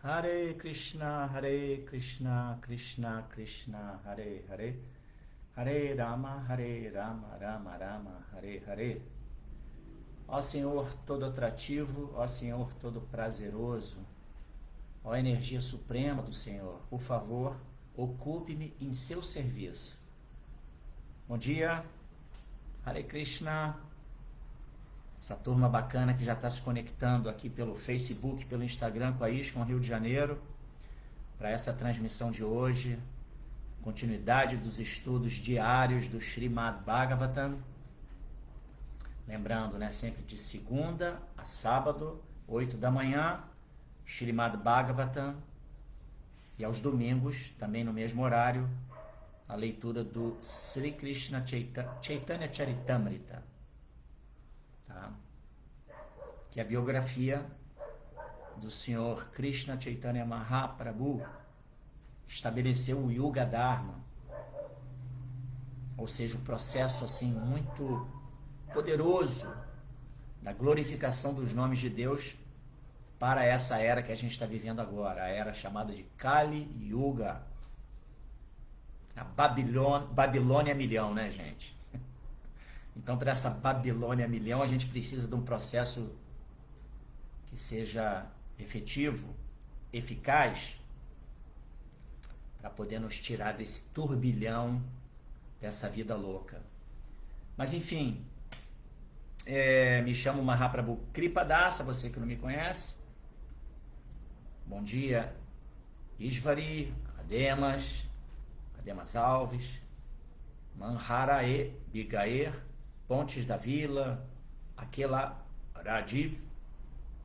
Hare Krishna, Krishna Krishna, Hare Hare, Hare Rama, Rama Rama, Hare Hare. Ó Senhor todo atrativo, ó Senhor todo prazeroso, ó energia suprema do Senhor, por favor, ocupe-me em seu serviço. Bom dia, Hare Krishna. Essa turma bacana que já está se conectando aqui pelo Facebook, pelo Instagram com a ISKCON Rio de Janeiro, para essa transmissão de hoje, continuidade dos estudos diários do Srimad Bhagavatam. Lembrando, sempre de segunda a sábado, 8 da manhã, Srimad Bhagavatam, e aos domingos, também no mesmo horário, a leitura do Sri Krishna Chaitanya Charitamrita. Que é a biografia do Senhor Krishna Chaitanya Mahaprabhu, que estabeleceu o Yuga Dharma, ou seja, o processo muito poderoso da glorificação dos nomes de Deus para essa era que a gente está vivendo agora, a era chamada de Kali Yuga, a Babilônia milhão, gente? Então, para essa Babilônia milhão, a gente precisa de um processo que seja efetivo, eficaz, para poder nos tirar desse turbilhão, dessa vida louca. Mas, enfim, me chamo Mahaprabhu Kripadasa, você que não me conhece. Bom dia, Isvari, Ademas Alves, Manharae Bigaer, Pontes da Vila, Aquela Rajiv,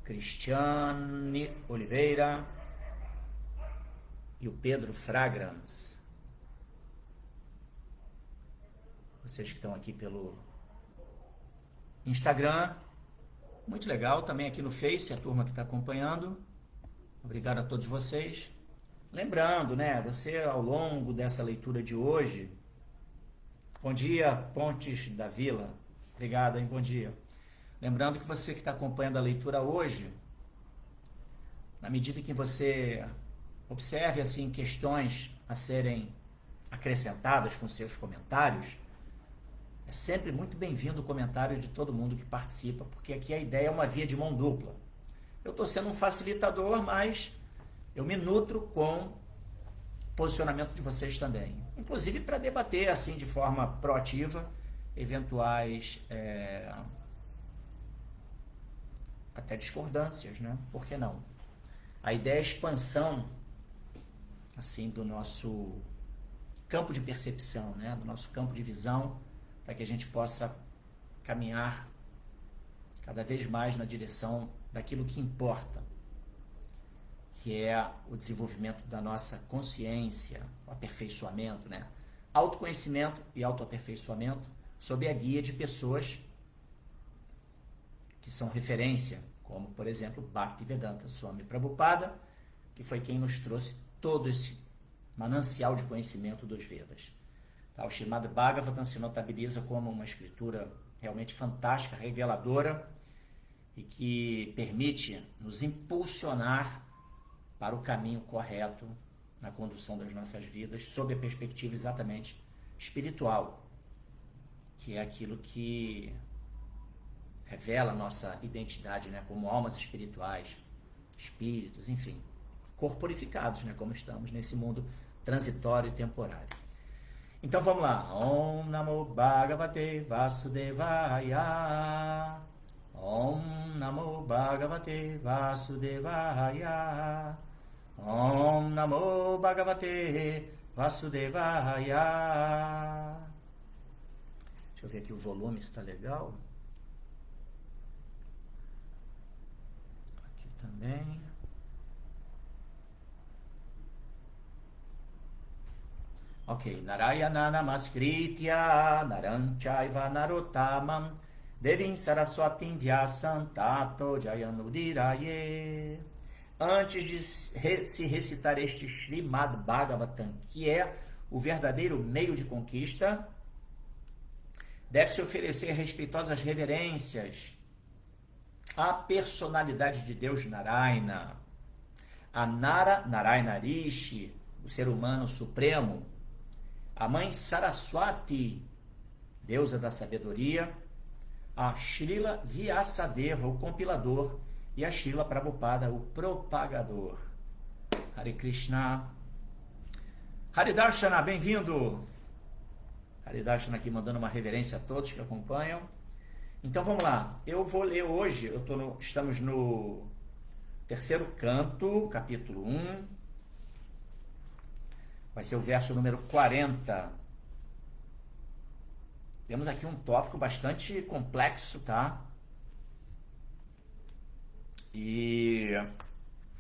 Cristiane Oliveira e o Pedro Fragrans. Vocês que estão aqui pelo Instagram, muito legal, também aqui no Face, a turma que está acompanhando. Obrigado a todos vocês. Lembrando, você ao longo dessa leitura de hoje, bom dia, Pontes da Vila. Obrigado, bom dia. Lembrando que você que está acompanhando a leitura hoje, na medida que você observe questões a serem acrescentadas com seus comentários, é sempre muito bem-vindo o comentário de todo mundo que participa, porque aqui a ideia é uma via de mão dupla. Eu estou sendo um facilitador, mas eu me nutro com o posicionamento de vocês também, inclusive para debater de forma proativa eventuais até discordâncias, Por que não? A ideia é a expansão do nosso campo de percepção, do nosso campo de visão, para que a gente possa caminhar cada vez mais na direção daquilo que importa, que é o desenvolvimento da nossa consciência, o aperfeiçoamento, Autoconhecimento e autoaperfeiçoamento sob a guia de pessoas que são referência, como, por exemplo, Bhaktivedanta Swami Prabhupada, que foi quem nos trouxe todo esse manancial de conhecimento dos Vedas. O Srimad Bhagavatam se notabiliza como uma escritura realmente fantástica, reveladora, e que permite nos impulsionar para o caminho correto na condução das nossas vidas, sob a perspectiva exatamente espiritual, que é aquilo que revela a nossa identidade, como almas espirituais, espíritos, enfim, corporificados, como estamos nesse mundo transitório e temporário. Então vamos lá. Om Namo Bhagavate Vasudevaya. Om Namo Bhagavate Vasudevaya. Om Namo Bhagavate Vasudevaya. Deixa eu ver aqui o volume, se está legal. Aqui também. Ok. Narayana Namaskritya Naranchaiva Narottamam Devim Saraswatim Vyasam Tato Jayanudiraye. Antes de se recitar este Srimad Bhagavatam, que é o verdadeiro meio de conquista, deve-se oferecer respeitosas reverências à personalidade de Deus Narayana, a Nara Narayana Rishi, o ser humano supremo, a mãe Saraswati, deusa da sabedoria, a Srila Vyasadeva, o compilador, e a Srila Prabhupada, o propagador. Hare Krishna. Haridarshana, bem-vindo. Haridarshana aqui mandando uma reverência a todos que acompanham. Então vamos lá, eu vou ler hoje, estamos no terceiro canto, capítulo 1, vai ser o verso número 40. Temos aqui um tópico bastante complexo, tá? E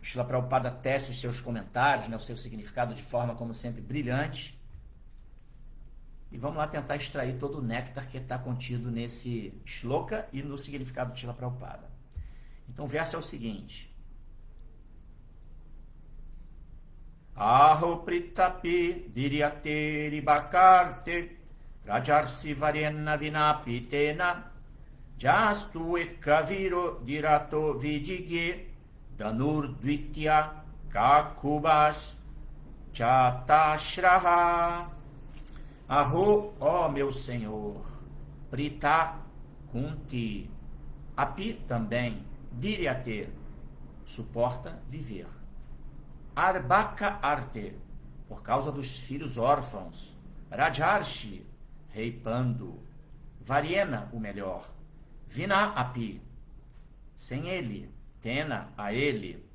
o Srila Prabhupada tece os seus comentários, né, o seu significado de forma, como sempre, brilhante. E vamos lá tentar extrair todo o néctar que está contido nesse shloka e no significado de Srila Prabhupada. Então o verso é o seguinte. Aho pritapi diryate ribakarte rajarsi varena vinapitena jastu ekaviro dirato vijigye danur dvitya kakubas chatashraha. Aho, ó meu Senhor, prita kunti, api também, diryate, suporta viver. Arbaka arte, por causa dos filhos órfãos. Rajarshi, rei Pando. Variena, o melhor. Vina api, sem ele. Tena, a ele.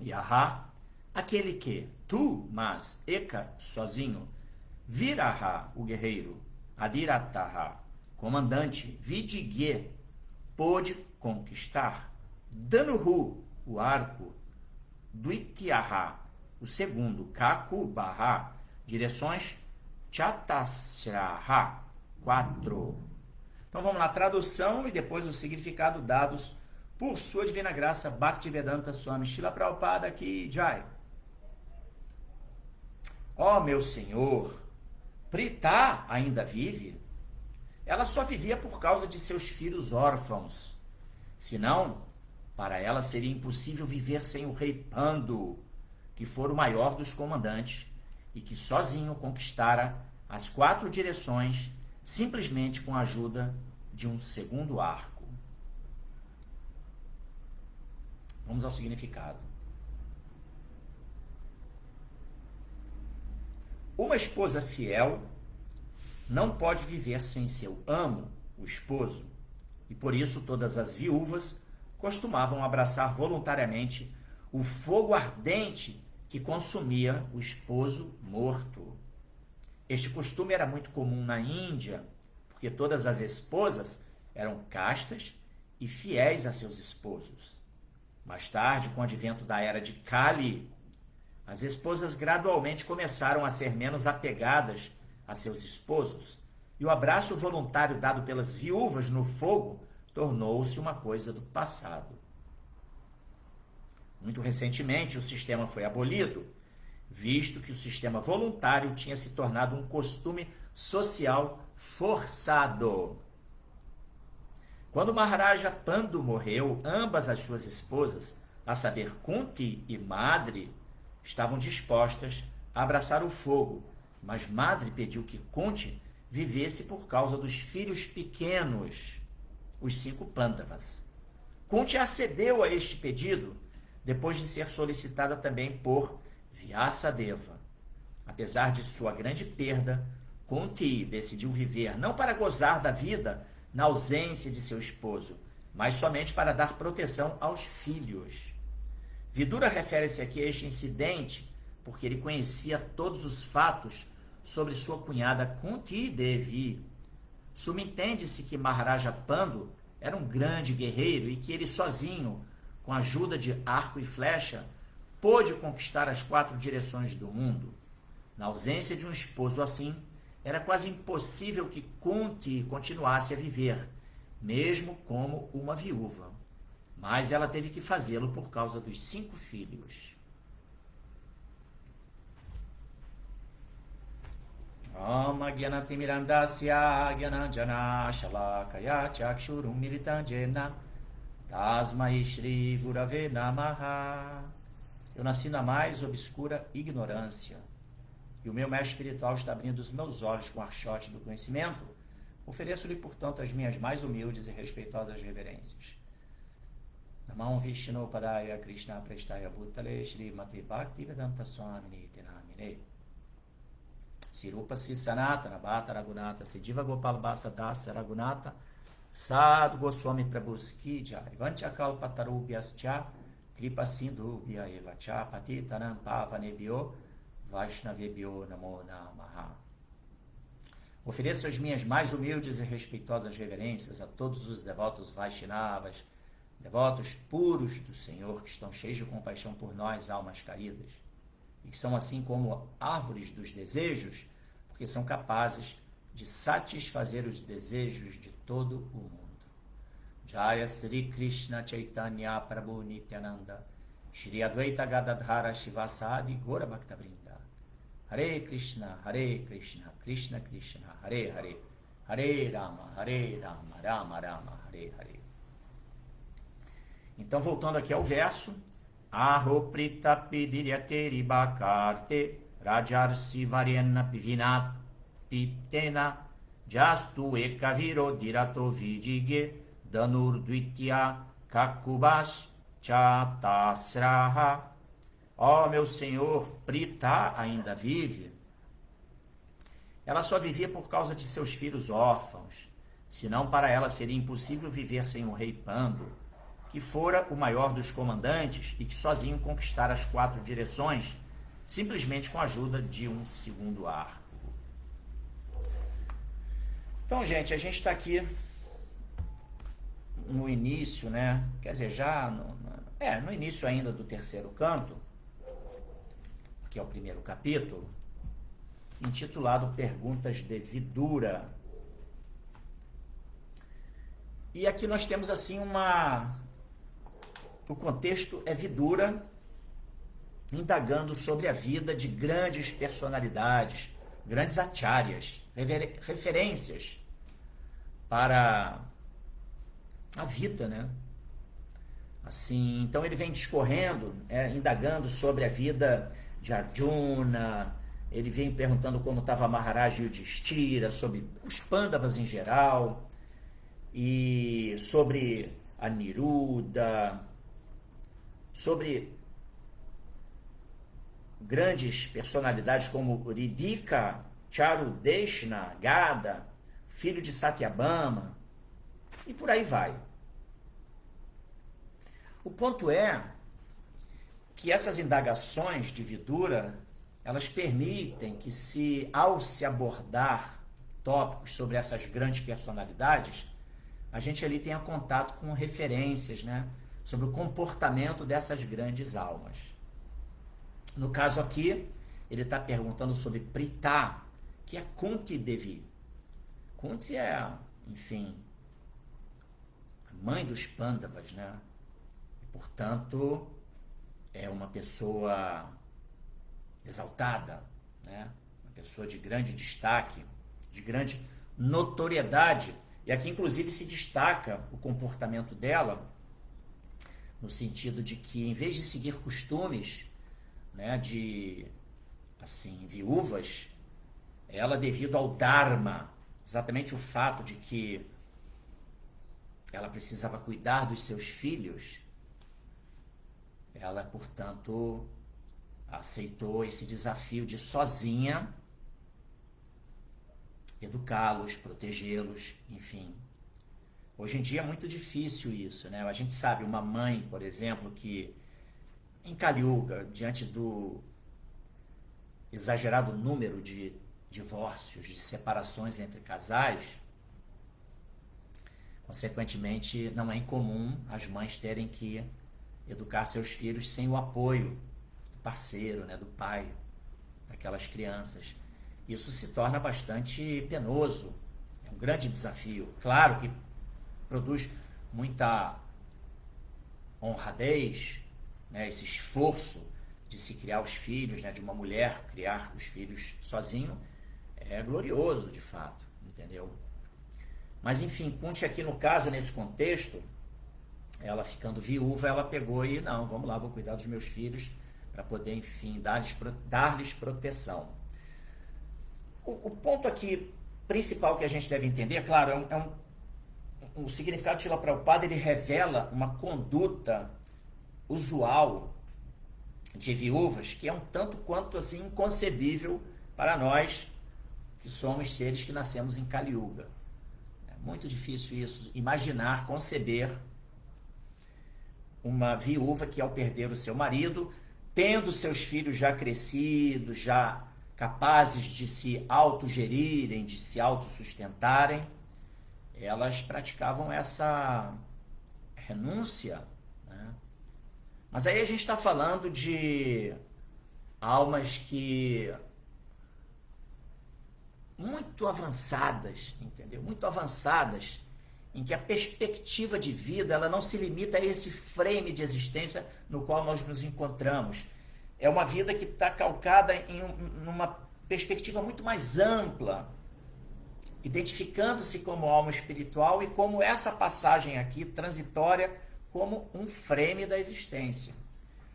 Yaha, aquele que. Tu, mas. Eka, sozinho. Viraha, o guerreiro. Adirataha, comandante. Vidigye, pôde conquistar. Danuhu, o arco. Dvityaha, o segundo. Kakubaha, direções. Chatasraha, 4. Então vamos lá, tradução e depois o significado dados por sua divina graça Bhaktivedanta Swami Srila Prabhupada Ki Jai. Ó meu Senhor, Prita ainda vive? Ela só vivia por causa de seus filhos órfãos. Senão, para ela seria impossível viver sem o rei Pando, que fora o maior dos comandantes e que sozinho conquistara as 4 direções simplesmente com a ajuda de um segundo arco. Vamos ao significado. Uma esposa fiel não pode viver sem seu amo, o esposo, e por isso todas as viúvas costumavam abraçar voluntariamente o fogo ardente que consumia o esposo morto. Este costume era muito comum na Índia, porque todas as esposas eram castas e fiéis a seus esposos. Mais tarde, com o advento da era de Kali, as esposas gradualmente começaram a ser menos apegadas a seus esposos, e o abraço voluntário dado pelas viúvas no fogo tornou-se uma coisa do passado. Muito recentemente, o sistema foi abolido, visto que o sistema voluntário tinha se tornado um costume social forçado. Quando Maharaja Pando morreu, ambas as suas esposas, a saber, Kunti e Madri, estavam dispostas a abraçar o fogo, mas Madri pediu que Kunti vivesse por causa dos filhos pequenos, os 5 Pandavas. Kunti acedeu a este pedido, depois de ser solicitada também por Vyasadeva. Apesar de sua grande perda, Kunti decidiu viver não para gozar da vida na ausência de seu esposo, mas somente para dar proteção aos filhos. Vidura refere-se aqui a este incidente porque ele conhecia todos os fatos sobre sua cunhada Kunti Devi. Subentende-se que Maharaja Pando era um grande guerreiro e que ele sozinho, com a ajuda de arco e flecha, pôde conquistar as 4 direções do mundo. Na ausência de um esposo assim, era quase impossível que Kunti continuasse a viver, mesmo como uma viúva. Mas ela teve que fazê-lo por causa dos 5 filhos. Om Agyanatimirandasya Gyananjana Shalakaya Chakshurum Militanjena Tasmai Shri Gurave Namaha. Eu nasci na mais obscura ignorância, e o meu mestre espiritual está abrindo os meus olhos com o archote do conhecimento. Ofereço-lhe, portanto, as minhas mais humildes e respeitosas reverências. Namam Vishnu Padaya Krishna Prestaya Bhutale Shri Mati Bhakti Vedanta Swamini Tinamine Sirupa Si Sanatana Bhata Raghunatha Sidiva Gopal Bhata Dasa Raghunatha Sadhu Goswami Prabhus Ki Jai Vanchakal Patarubhyascha Kripa Sindhubhya Eva Cha Patitanam Pavanebhyo Vaishnavebhyo Namo Namaha. Ofereço as minhas mais humildes e respeitosas reverências a todos os devotos Vaishnavas, devotos puros do Senhor, que estão cheios de compaixão por nós, almas caídas, e que são assim como árvores dos desejos, porque são capazes de satisfazer os desejos de todo o mundo. Jaya Sri Krishna Chaitanya Prabhu Nityananda Shri Advaita Gadadhara Shivasadi Gora Bhaktavrinda Hare Krishna, Krishna Krishna, Hare Hare, Hare Rama, Rama Rama, Hare Hare. Então, voltando aqui ao verso, Aroprita Pidiryateri Bakarte Rajarsi Variana Pivinat Pitena Jastu Ekaviro Dirato Vidige Danur Dvitya Kakubas Chatasraha. Ó, meu senhor, Prita ainda vive. Ela só vivia por causa de seus filhos órfãos, senão para ela seria impossível viver sem o rei Pando, que fora o maior dos comandantes e que sozinho conquistara as 4 direções, simplesmente com a ajuda de um segundo arco. Então, gente, a gente está aqui no início, né? Quer dizer, já no início ainda do 3º canto, que é o 1º capítulo, intitulado Perguntas de Vidura. E aqui nós temos assim o contexto é Vidura indagando sobre a vida de grandes personalidades, grandes acharyas, referências para a vida, né? Assim, então ele vem discorrendo, indagando sobre a vida de Arjuna, ele vem perguntando como estava Maharaj Yudhishthira, sobre os Pandavas em geral, e sobre Aniruddha, sobre grandes personalidades como Ridika, Charudeshna, Gada, filho de Satyabhama, e por aí vai. O ponto é que essas indagações de Vidura, elas permitem que ao se abordar tópicos sobre essas grandes personalidades, a gente ali tenha contato com referências, né, sobre o comportamento dessas grandes almas. No caso aqui, ele está perguntando sobre Prita, que é Kunti Devi. Kunti é, enfim, a mãe dos Pandavas, né? E, portanto, é uma pessoa exaltada, né? Uma pessoa de grande destaque, de grande notoriedade. E aqui, inclusive, se destaca o comportamento dela, no sentido de que, em vez de seguir costumes, né, de, assim, viúvas, ela, devido ao Dharma, exatamente o fato de que ela precisava cuidar dos seus filhos, ela, portanto, aceitou esse desafio de sozinha educá-los, protegê-los, enfim. Hoje em dia é muito difícil isso, né? A gente sabe, uma mãe, por exemplo, que em Kali Yuga, diante do exagerado número de divórcios, de separações entre casais, consequentemente não é incomum as mães terem que educar seus filhos sem o apoio do parceiro, né, do pai, daquelas crianças. Isso se torna bastante penoso, é um grande desafio. Claro que produz muita honradez, né, esse esforço de se criar os filhos, né, de uma mulher criar os filhos sozinho, é glorioso de fato, entendeu? Mas enfim, Kunti aqui no caso, nesse contexto, ela ficando viúva, ela pegou e, não, vamos lá, vou cuidar dos meus filhos para poder, enfim, dar-lhes proteção. O ponto aqui principal que a gente deve entender, é claro, o significado de Srila Prabhupada, ele revela uma conduta usual de viúvas que é um tanto quanto assim inconcebível para nós que somos seres que nascemos em Kali Yuga. É muito difícil isso, imaginar, conceber uma viúva que, ao perder o seu marido, tendo seus filhos já crescidos, já capazes de se autogerirem, de se autossustentarem, elas praticavam essa renúncia, né? Mas aí a gente está falando de almas que muito avançadas, entendeu? Muito avançadas, em que a perspectiva de vida ela não se limita a esse frame de existência no qual nós nos encontramos. É uma vida que está calcada numa perspectiva muito mais ampla, identificando-se como alma espiritual e como essa passagem aqui, transitória, como um frame da existência,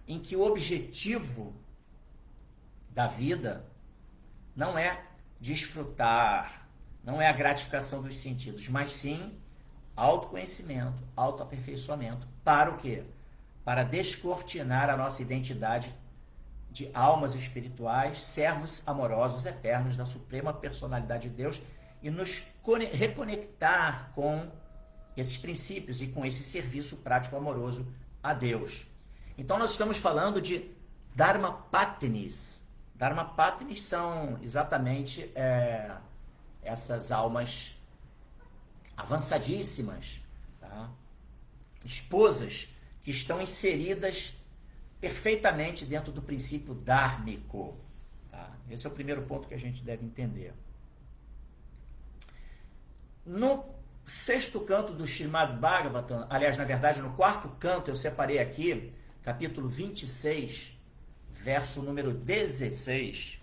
em que o objetivo da vida não é desfrutar, não é a gratificação dos sentidos, mas sim autoconhecimento, autoaperfeiçoamento. Para o quê? Para descortinar a nossa identidade de almas espirituais, servos amorosos eternos da Suprema Personalidade de Deus e nos reconectar com esses princípios e com esse serviço prático amoroso a Deus. Então nós estamos falando de Dharma Patnis. Dharma Patnis são exatamente essas almas avançadíssimas, tá? Esposas que estão inseridas perfeitamente dentro do princípio dármico. Tá? Esse é o primeiro ponto que a gente deve entender. No sexto canto do Srimad Bhagavatam, aliás, na verdade, no quarto canto, eu separei aqui, capítulo 26, verso número 16.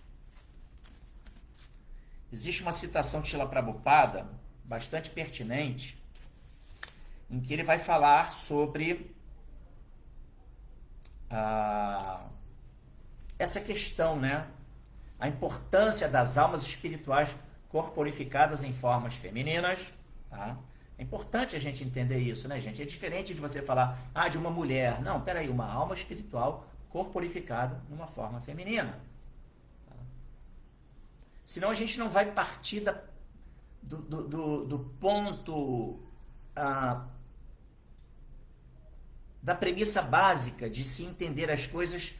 Existe uma citação de Srila Prabhupada, bastante pertinente, em que ele vai falar sobre essa questão, né? A importância das almas espirituais corporificadas em formas femininas, tá? É importante a gente entender isso, né, gente? É diferente de você falar, de uma mulher. Não, peraí, uma alma espiritual corporificada numa forma feminina. Tá? Senão a gente não vai partir do ponto da premissa básica de se entender as coisas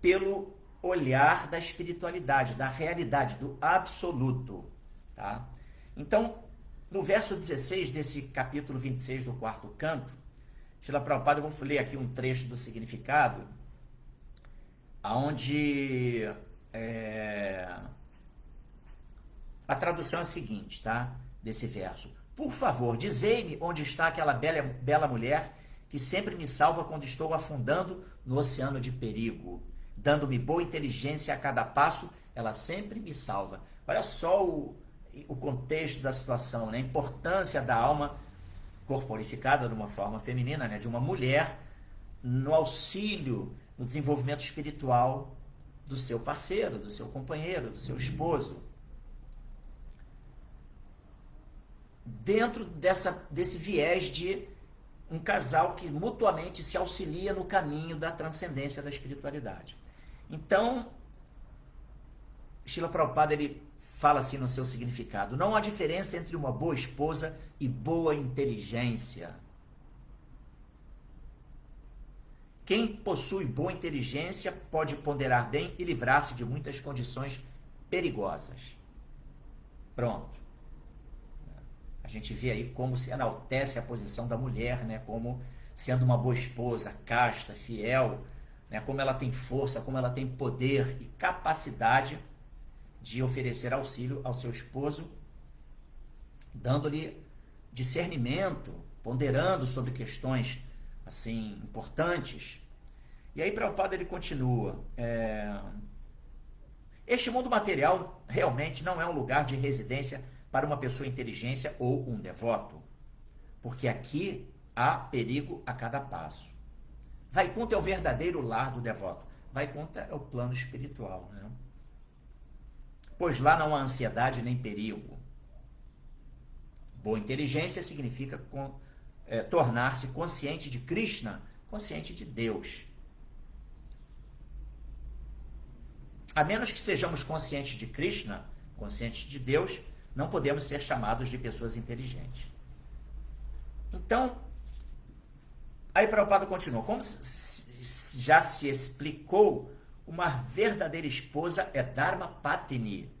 pelo olhar da espiritualidade, da realidade, do absoluto. Tá? Então, no verso 16 desse capítulo 26 do quarto canto, Srila Prabhupada, eu vou ler aqui um trecho do significado, onde a tradução é a seguinte, tá? Desse verso. Por favor, dizei-me onde está aquela bela mulher que sempre me salva quando estou afundando no oceano de perigo. Dando-me boa inteligência a cada passo, ela sempre me salva. Olha só o contexto da situação, né? A importância da alma corporificada de uma forma feminina, né? De uma mulher no auxílio, no desenvolvimento espiritual do seu parceiro, do seu companheiro, do seu esposo. Dentro desse viés de um casal que mutuamente se auxilia no caminho da transcendência da espiritualidade. Então, Srila Prabhupada, ele fala assim no seu significado: não há diferença entre uma boa esposa e boa inteligência. Quem possui boa inteligência pode ponderar bem e livrar-se de muitas condições perigosas. Pronto. A gente vê aí como se enaltece a posição da mulher, né? Como sendo uma boa esposa, casta, fiel, né? Como ela tem força, como ela tem poder e capacidade de oferecer auxílio ao seu esposo, dando-lhe discernimento, ponderando sobre questões assim importantes. E aí Prabhupada, ele continua: este mundo material realmente não é um lugar de residência para uma pessoa inteligente ou um devoto, porque aqui há perigo a cada passo. Vaikuntha é o verdadeiro lar do devoto. Vaikuntha é o plano espiritual, né? Pois lá não há ansiedade nem perigo. Boa inteligência significa tornar-se consciente de Krishna, consciente de Deus. A menos que sejamos conscientes de Krishna, conscientes de Deus, não podemos ser chamados de pessoas inteligentes. Então, aí Prabhupada continua. Como já se explicou, uma verdadeira esposa é Dharma Patini.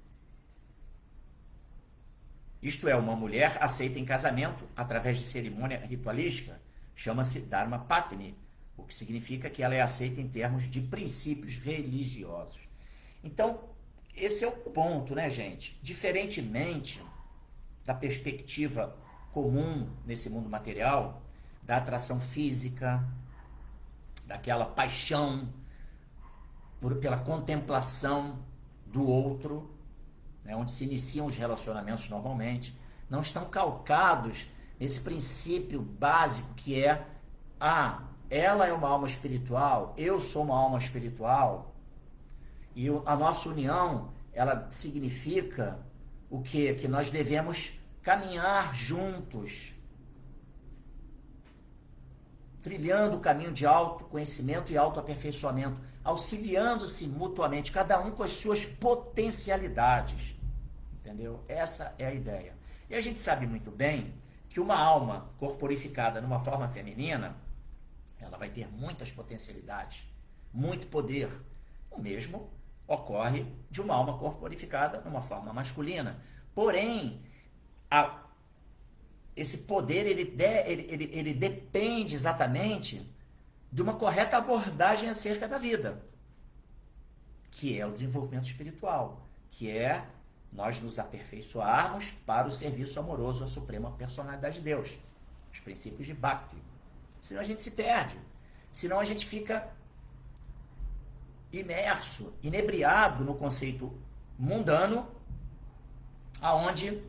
Isto é, uma mulher aceita em casamento através de cerimônia ritualística. Chama-se Dharma Patini, o que significa que ela é aceita em termos de princípios religiosos. Então, esse é o ponto, né, gente? Diferentemente da perspectiva comum nesse mundo material, da atração física, daquela paixão pela contemplação do outro, né, onde se iniciam os relacionamentos normalmente, não estão calcados nesse princípio básico que é: ela é uma alma espiritual, eu sou uma alma espiritual, e a nossa união, ela significa o quê? Que nós devemos caminhar juntos, trilhando o caminho de autoconhecimento e autoaperfeiçoamento, auxiliando-se mutuamente, cada um com as suas potencialidades. Entendeu? Essa é a ideia. E a gente sabe muito bem que uma alma corporificada numa forma feminina, ela vai ter muitas potencialidades, muito poder. O mesmo ocorre de uma alma corporificada numa forma masculina. Porém, esse poder ele depende exatamente de uma correta abordagem acerca da vida, que é o desenvolvimento espiritual, que é nós nos aperfeiçoarmos para o serviço amoroso à Suprema Personalidade de Deus, os princípios de Bhakti. Senão a gente se perde, senão a gente fica imerso, inebriado no conceito mundano, aonde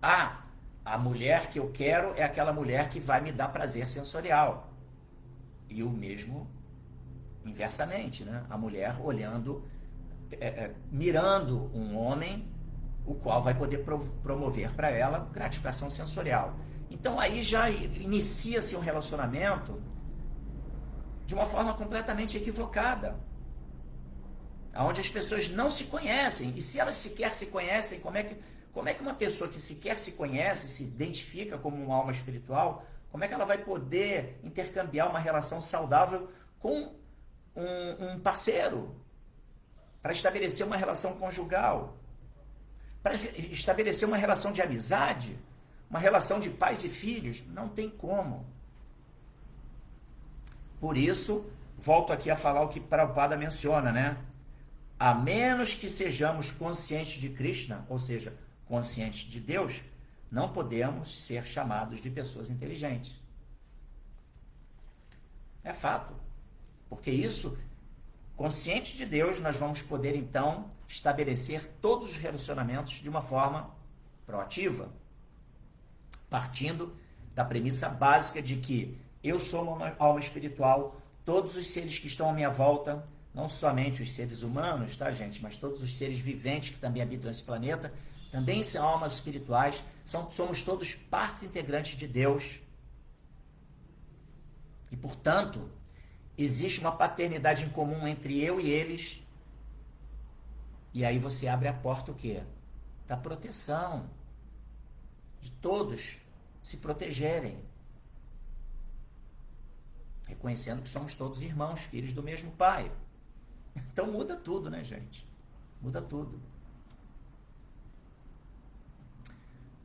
a mulher que eu quero é aquela mulher que vai me dar prazer sensorial. E o mesmo inversamente, né? A mulher olhando, mirando um homem, o qual vai poder promover para ela gratificação sensorial. Então aí já inicia-se um relacionamento de uma forma completamente equivocada, onde as pessoas não se conhecem. E se elas sequer se conhecem, como é que uma pessoa que sequer se conhece, se identifica como uma alma espiritual, como é que ela vai poder intercambiar uma relação saudável com um parceiro, para estabelecer uma relação conjugal, para estabelecer uma relação de amizade, uma relação de pais e filhos? Não tem como. Por isso, volto aqui a falar o que Prabhupada menciona, né? A menos que sejamos conscientes de Krishna, ou seja, conscientes de Deus, não podemos ser chamados de pessoas inteligentes. É fato. Porque isso, consciente de Deus, nós vamos poder então estabelecer todos os relacionamentos de uma forma proativa, partindo da premissa básica de que eu sou uma alma espiritual, todos os seres que estão à minha volta, não somente os seres humanos, tá, gente, mas todos os seres viventes que também habitam esse planeta, também são almas espirituais, somos todos partes integrantes de Deus. E, portanto, existe uma paternidade em comum entre eu e eles. E aí você abre a porta o quê? Da proteção. De todos se protegerem. Reconhecendo que somos todos irmãos, filhos do mesmo pai. Então muda tudo, né, gente? Muda tudo.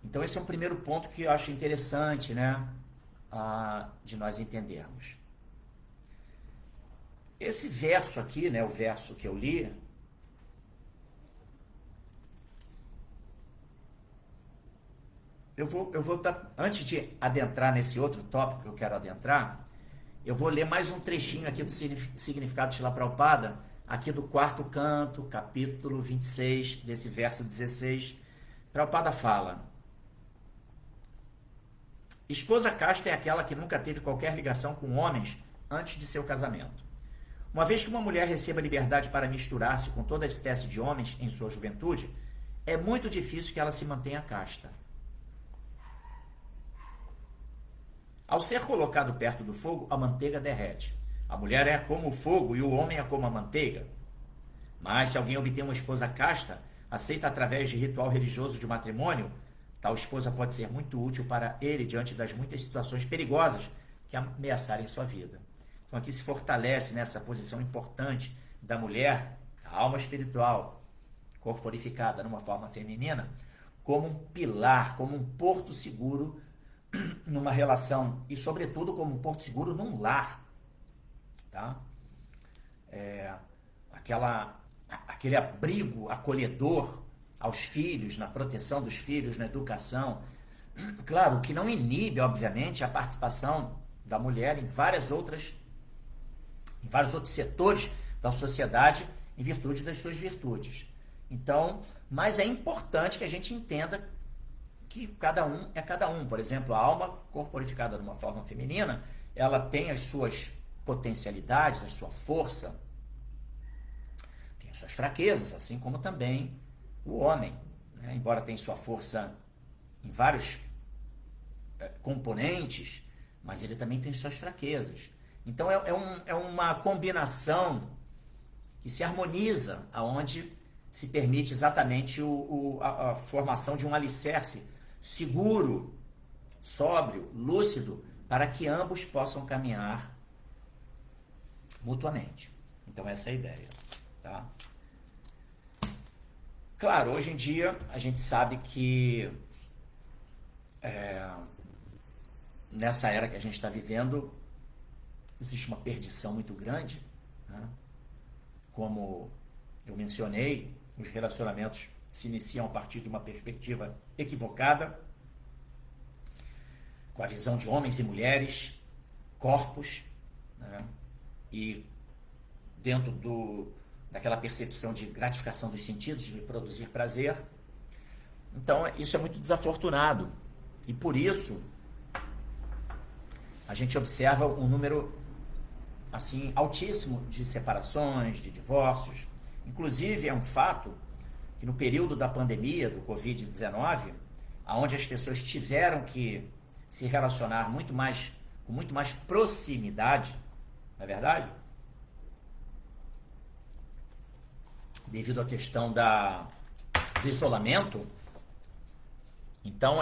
Então esse é um primeiro ponto que eu acho interessante, né, de nós entendermos. Esse verso aqui, né, o verso que eu li, eu vou antes de adentrar nesse outro tópico que eu quero adentrar, eu vou ler mais um trechinho aqui do significado de Srila Prabhupada, aqui do quarto canto, capítulo 26, desse verso 16. Prabhupada fala: esposa casta é aquela que nunca teve qualquer ligação com homens antes de seu casamento. Uma vez que uma mulher receba liberdade para misturar-se com toda espécie de homens em sua juventude, é muito difícil que ela se mantenha casta. Ao ser colocado perto do fogo, a manteiga derrete. A mulher é como o fogo e o homem é como a manteiga. Mas se alguém obter uma esposa casta, aceita através de ritual religioso de matrimônio, tal esposa pode ser muito útil para ele diante das muitas situações perigosas que ameaçarem sua vida. Então aqui se fortalece nessa posição importante da mulher, a alma espiritual, corporificada numa forma feminina, como um pilar, como um porto seguro numa relação e, sobretudo, como um porto seguro num lar. Tá? Aquele abrigo acolhedor aos filhos, na proteção dos filhos, na educação. Claro, o que não inibe, obviamente, a participação da mulher em vários outros setores da sociedade em virtude das suas virtudes. Então, mas é importante que a gente entenda que cada um é cada um. Por exemplo, a alma corporificada de uma forma feminina, ela tem as suas potencialidades, a sua força, tem as suas fraquezas, assim como também o homem, né? Embora tenha sua força em vários componentes, mas ele também tem suas fraquezas. Então é uma combinação que se harmoniza, aonde se permite exatamente a formação de um alicerce seguro, sóbrio, lúcido, para que ambos possam caminhar mutuamente. Então essa é a ideia. Tá? Claro, hoje em dia a gente sabe que nessa era que a gente está vivendo, existe uma perdição muito grande, né? Como eu mencionei, os relacionamentos se iniciam a partir de uma perspectiva equivocada, com a visão de homens e mulheres, corpos, né? E dentro daquela percepção de gratificação dos sentidos, de produzir prazer. Então, isso é muito desafortunado. E por isso, a gente observa um número assim altíssimo de separações, de divórcios. Inclusive, é um fato que no período da pandemia do Covid-19, onde as pessoas tiveram que se relacionar com muito mais proximidade, não é verdade? Devido à questão do isolamento. Então,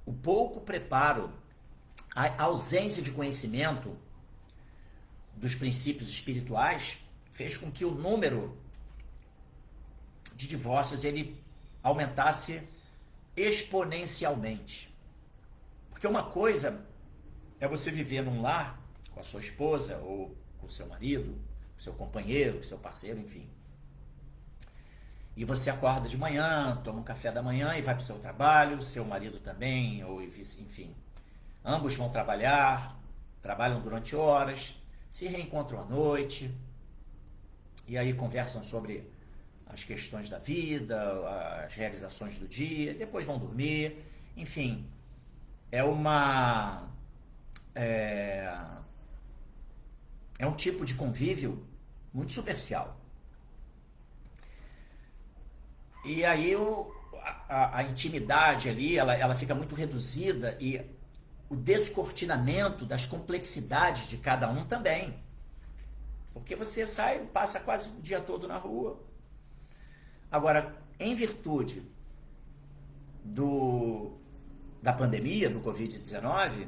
o pouco preparo, a ausência de conhecimento dos princípios espirituais fez com que o número de divórcios ele aumentasse exponencialmente. Porque uma coisa é você viver num lar com a sua esposa ou com o seu marido, com o seu companheiro, com o seu parceiro, enfim. E você acorda de manhã, toma um café da manhã e vai para o seu trabalho, seu marido também, ou enfim. Ambos vão trabalhar, trabalham durante horas, se reencontram à noite, e aí conversam sobre as questões da vida, as realizações do dia, depois vão dormir, enfim. É um tipo de convívio muito superficial. E aí a intimidade ali, ela fica muito reduzida e o descortinamento das complexidades de cada um também. Porque você passa quase o dia todo na rua. Agora, em virtude da pandemia, do Covid-19,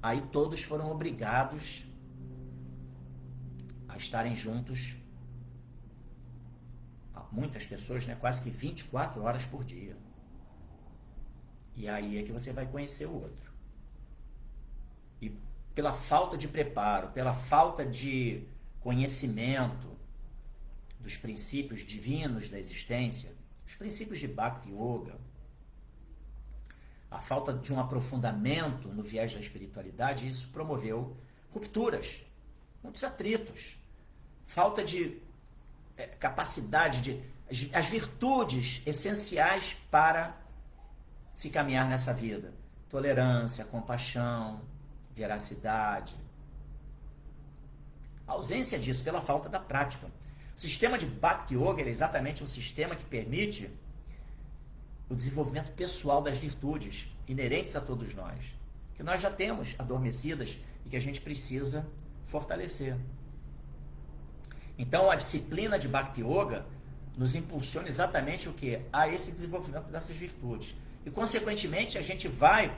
aí todos foram obrigados a estarem juntos, muitas pessoas, né, quase que 24 horas por dia. E aí é que você vai conhecer o outro. E pela falta de preparo, pela falta de conhecimento dos princípios divinos da existência, os princípios de Bhakti Yoga, a falta de um aprofundamento no viés da espiritualidade, isso promoveu rupturas, muitos atritos, falta de capacidade, as virtudes essenciais para se caminhar nessa vida. Tolerância, compaixão, veracidade, A ausência disso pela falta da prática. O sistema de Bhakti Yoga é exatamente um sistema que permite o desenvolvimento pessoal das virtudes inerentes a todos nós, que nós já temos adormecidas e que a gente precisa fortalecer. Então, a disciplina de Bhakti Yoga nos impulsiona exatamente o quê? A esse desenvolvimento dessas virtudes. E, consequentemente, a gente vai,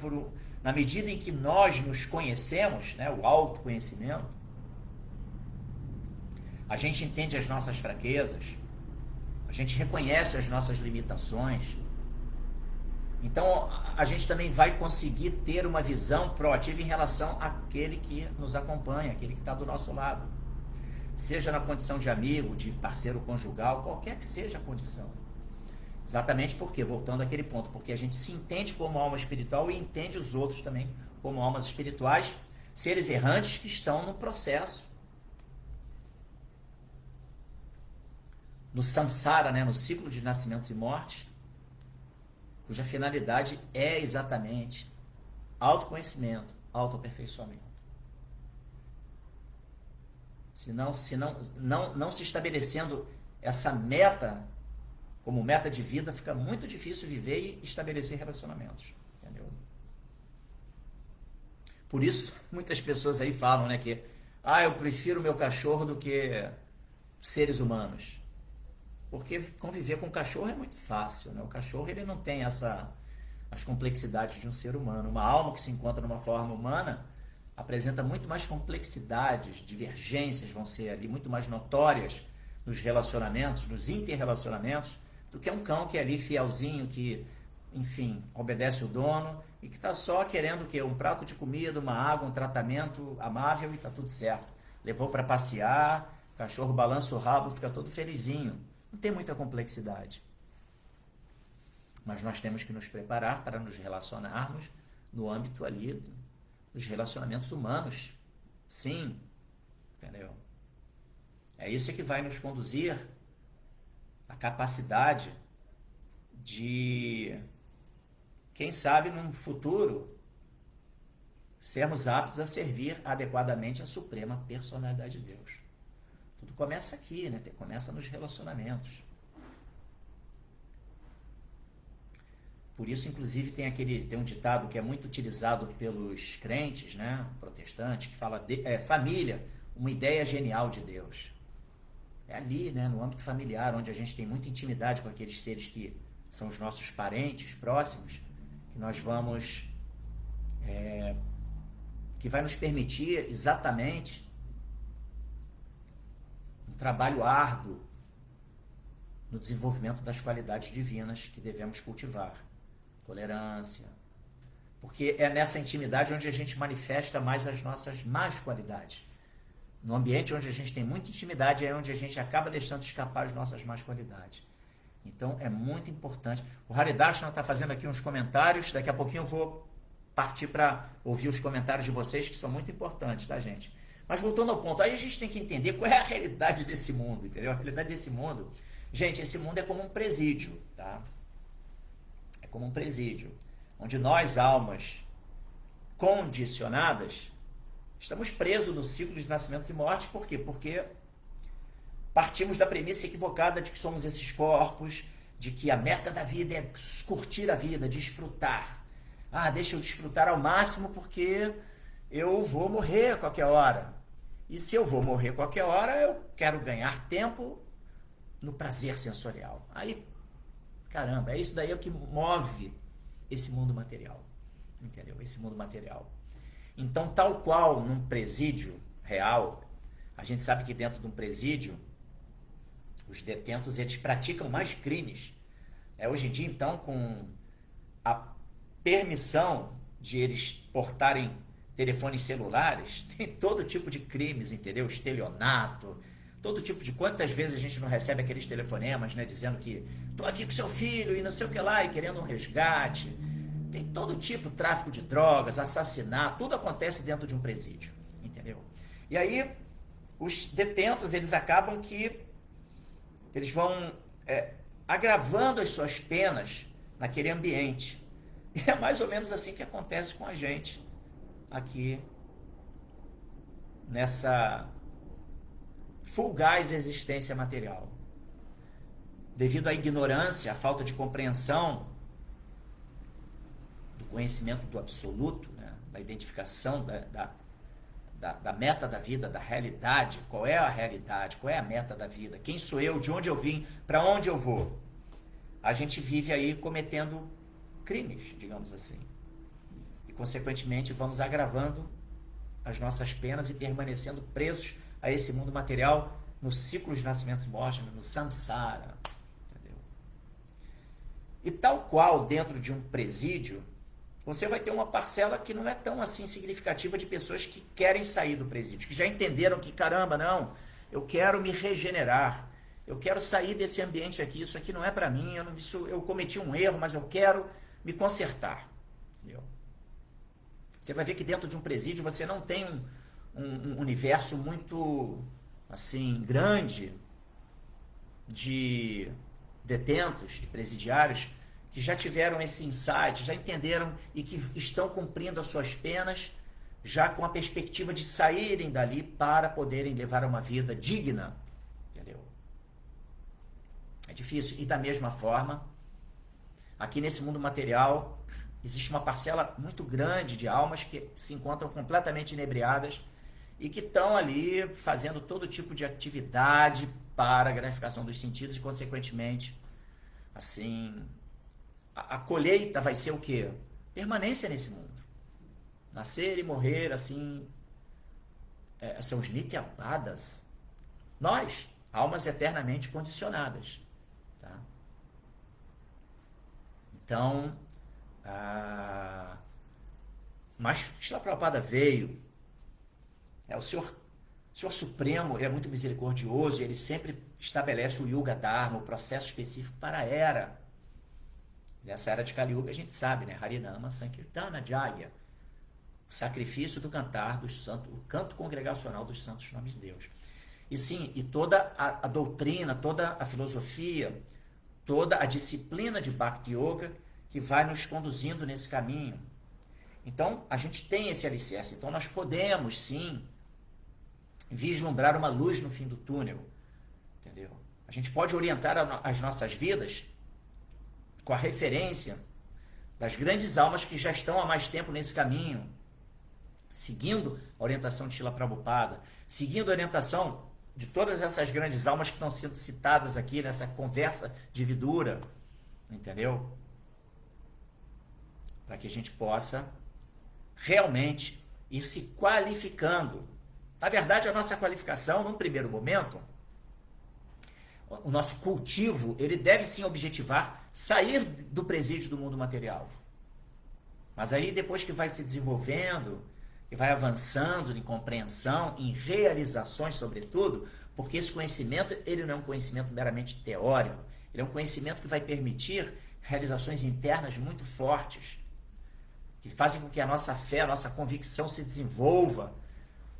na medida em que nós nos conhecemos, né, o autoconhecimento, a gente entende as nossas fraquezas, a gente reconhece as nossas limitações. Então, a gente também vai conseguir ter uma visão proativa em relação àquele que nos acompanha, aquele que está do nosso lado. Seja na condição de amigo, de parceiro conjugal, qualquer que seja a condição. Exatamente porque, voltando àquele ponto, porque a gente se entende como alma espiritual e entende os outros também como almas espirituais, seres errantes que estão no processo. No samsara, né, no ciclo de nascimentos e mortes, cuja finalidade é exatamente autoconhecimento, autoaperfeiçoamento. Não se estabelecendo essa meta como meta de vida, fica muito difícil viver e estabelecer relacionamentos. Entendeu? Por isso, muitas pessoas aí falam, né, que eu prefiro meu cachorro do que seres humanos. Porque conviver com o cachorro é muito fácil, né? O cachorro ele não tem as complexidades de um ser humano. Uma alma que se encontra numa forma humana apresenta muito mais complexidades, divergências vão ser ali muito mais notórias nos relacionamentos, nos interrelacionamentos, do que um cão que é ali fielzinho, que, enfim, obedece o dono e que está só querendo o quê? Um prato de comida, uma água, um tratamento amável e está tudo certo. Levou para passear, o cachorro balança o rabo, fica todo felizinho. Não tem muita complexidade. Mas nós temos que nos preparar para nos relacionarmos no âmbito ali dos relacionamentos humanos. Sim, entendeu? É isso que vai nos conduzir à capacidade de, quem sabe, num futuro, sermos aptos a servir adequadamente a suprema personalidade de Deus. Tudo começa aqui, né? Começa nos relacionamentos. Por isso, inclusive, tem um ditado que é muito utilizado pelos crentes, né, protestantes, que fala família, uma ideia genial de Deus. É ali, né, no âmbito familiar, onde a gente tem muita intimidade com aqueles seres que são os nossos parentes próximos, que nós vamos, que vai nos permitir exatamente um trabalho árduo no desenvolvimento das qualidades divinas que devemos cultivar. Tolerância. Porque é nessa intimidade onde a gente manifesta mais as nossas más qualidades. No ambiente onde a gente tem muita intimidade é onde a gente acaba deixando escapar as nossas más qualidades. Então é muito importante. O Haridarshana está fazendo aqui uns comentários, daqui a pouquinho eu vou partir para ouvir os comentários de vocês, que são muito importantes, tá, gente? Mas voltando ao ponto, aí a gente tem que entender qual é a realidade desse mundo, entendeu? A realidade desse mundo, gente, esse mundo é como um presídio, tá? É como um presídio, onde nós, almas condicionadas, estamos presos no ciclo de nascimentos e mortes. Por quê? Porque partimos da premissa equivocada de que somos esses corpos, de que a meta da vida é curtir a vida, desfrutar. Deixa eu desfrutar ao máximo porque eu vou morrer a qualquer hora. E se eu vou morrer a qualquer hora, eu quero ganhar tempo no prazer sensorial. Aí, caramba, é isso daí que move esse mundo material. Entendeu? Esse mundo material. Então, tal qual num presídio real, a gente sabe que dentro de um presídio, os detentos, eles praticam mais crimes. Hoje em dia, então, com a permissão de eles portarem telefones celulares, tem todo tipo de crimes, entendeu? Estelionato, todo tipo de... Quantas vezes a gente não recebe aqueles telefonemas, né, dizendo que tô aqui com seu filho e não sei o que lá, e querendo um resgate. Tem todo tipo, tráfico de drogas, assassinato, tudo acontece dentro de um presídio, entendeu? E aí, os detentos, eles acabam que eles vão agravando as suas penas naquele ambiente. E é mais ou menos assim que acontece com a gente aqui fugaz existência material. Devido à ignorância, à falta de compreensão do conhecimento do absoluto, né, da identificação da meta da vida, da realidade, qual é a realidade, qual é a meta da vida, quem sou eu, de onde eu vim, para onde eu vou. A gente vive aí cometendo crimes, digamos assim. E, consequentemente, vamos agravando as nossas penas e permanecendo presos a esse mundo material, no ciclo de nascimentos e mortes, no samsara. Entendeu? E tal qual dentro de um presídio, você vai ter uma parcela que não é tão assim significativa de pessoas que querem sair do presídio, que já entenderam que, caramba, não, eu quero me regenerar, eu quero sair desse ambiente aqui, isso aqui não é para mim, eu cometi um erro, mas eu quero me consertar. Entendeu? Você vai ver que dentro de um presídio você não tem um universo muito assim grande de detentos, de presidiários, que já tiveram esse insight, já entenderam e que estão cumprindo as suas penas, já com a perspectiva de saírem dali para poderem levar uma vida digna. Entendeu? É difícil. E da mesma forma, aqui nesse mundo material, existe uma parcela muito grande de almas que se encontram completamente inebriadas e que estão ali fazendo todo tipo de atividade para a gratificação dos sentidos e, consequentemente, assim, a colheita vai ser o quê? Permanência nesse mundo. Nascer e morrer, assim, são os nityabadas. Nós, almas eternamente condicionadas. Tá? Então, mas Srila Prabhupada veio, o Senhor Supremo, ele é muito misericordioso, ele sempre estabelece o Yuga Dharma, o processo específico para a era. Nessa era de Kali Yuga a gente sabe, né? Harinama Sankirtana Jaya, o sacrifício do cantar dos santos, o canto congregacional dos santos nomes de Deus. E sim, e toda a doutrina, toda a filosofia, toda a disciplina de Bhakti Yoga que vai nos conduzindo nesse caminho. Então, a gente tem esse alicerce. Então, nós podemos, sim, vislumbrar uma luz no fim do túnel. Entendeu? A gente pode orientar as nossas vidas com a referência das grandes almas que já estão há mais tempo nesse caminho, seguindo a orientação de Srila Prabhupada, seguindo a orientação de todas essas grandes almas que estão sendo citadas aqui nessa conversa de vidura, entendeu? Para que a gente possa realmente ir se qualificando. Na verdade, a nossa qualificação, num primeiro momento, o nosso cultivo, ele deve sim objetivar sair do presídio do mundo material. Mas aí depois que vai se desenvolvendo, que vai avançando em compreensão, em realizações sobretudo, porque esse conhecimento, ele não é um conhecimento meramente teórico, ele é um conhecimento que vai permitir realizações internas muito fortes, que fazem com que a nossa fé, a nossa convicção se desenvolva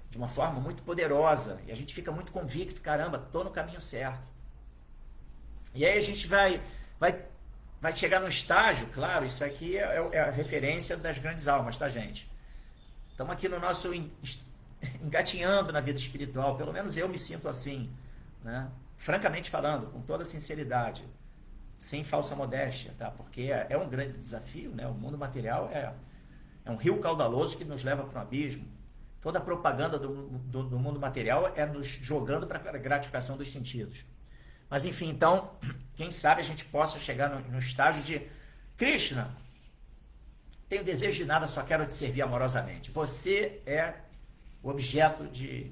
de uma forma muito poderosa, e a gente fica muito convicto, caramba, estou no caminho certo. E aí a gente vai chegar no estágio, claro, isso aqui é a referência das grandes almas, tá, gente? Estamos aqui no nosso engatinhando na vida espiritual, pelo menos eu me sinto assim, né? Francamente falando, com toda sinceridade, sem falsa modéstia, tá? Porque é um grande desafio, né? O mundo material é um rio caudaloso que nos leva para um abismo. Toda a propaganda do mundo material é nos jogando para a gratificação dos sentidos. Mas enfim, então, quem sabe a gente possa chegar no estágio de Krishna, tenho desejo de nada, só quero te servir amorosamente. Você é o objeto de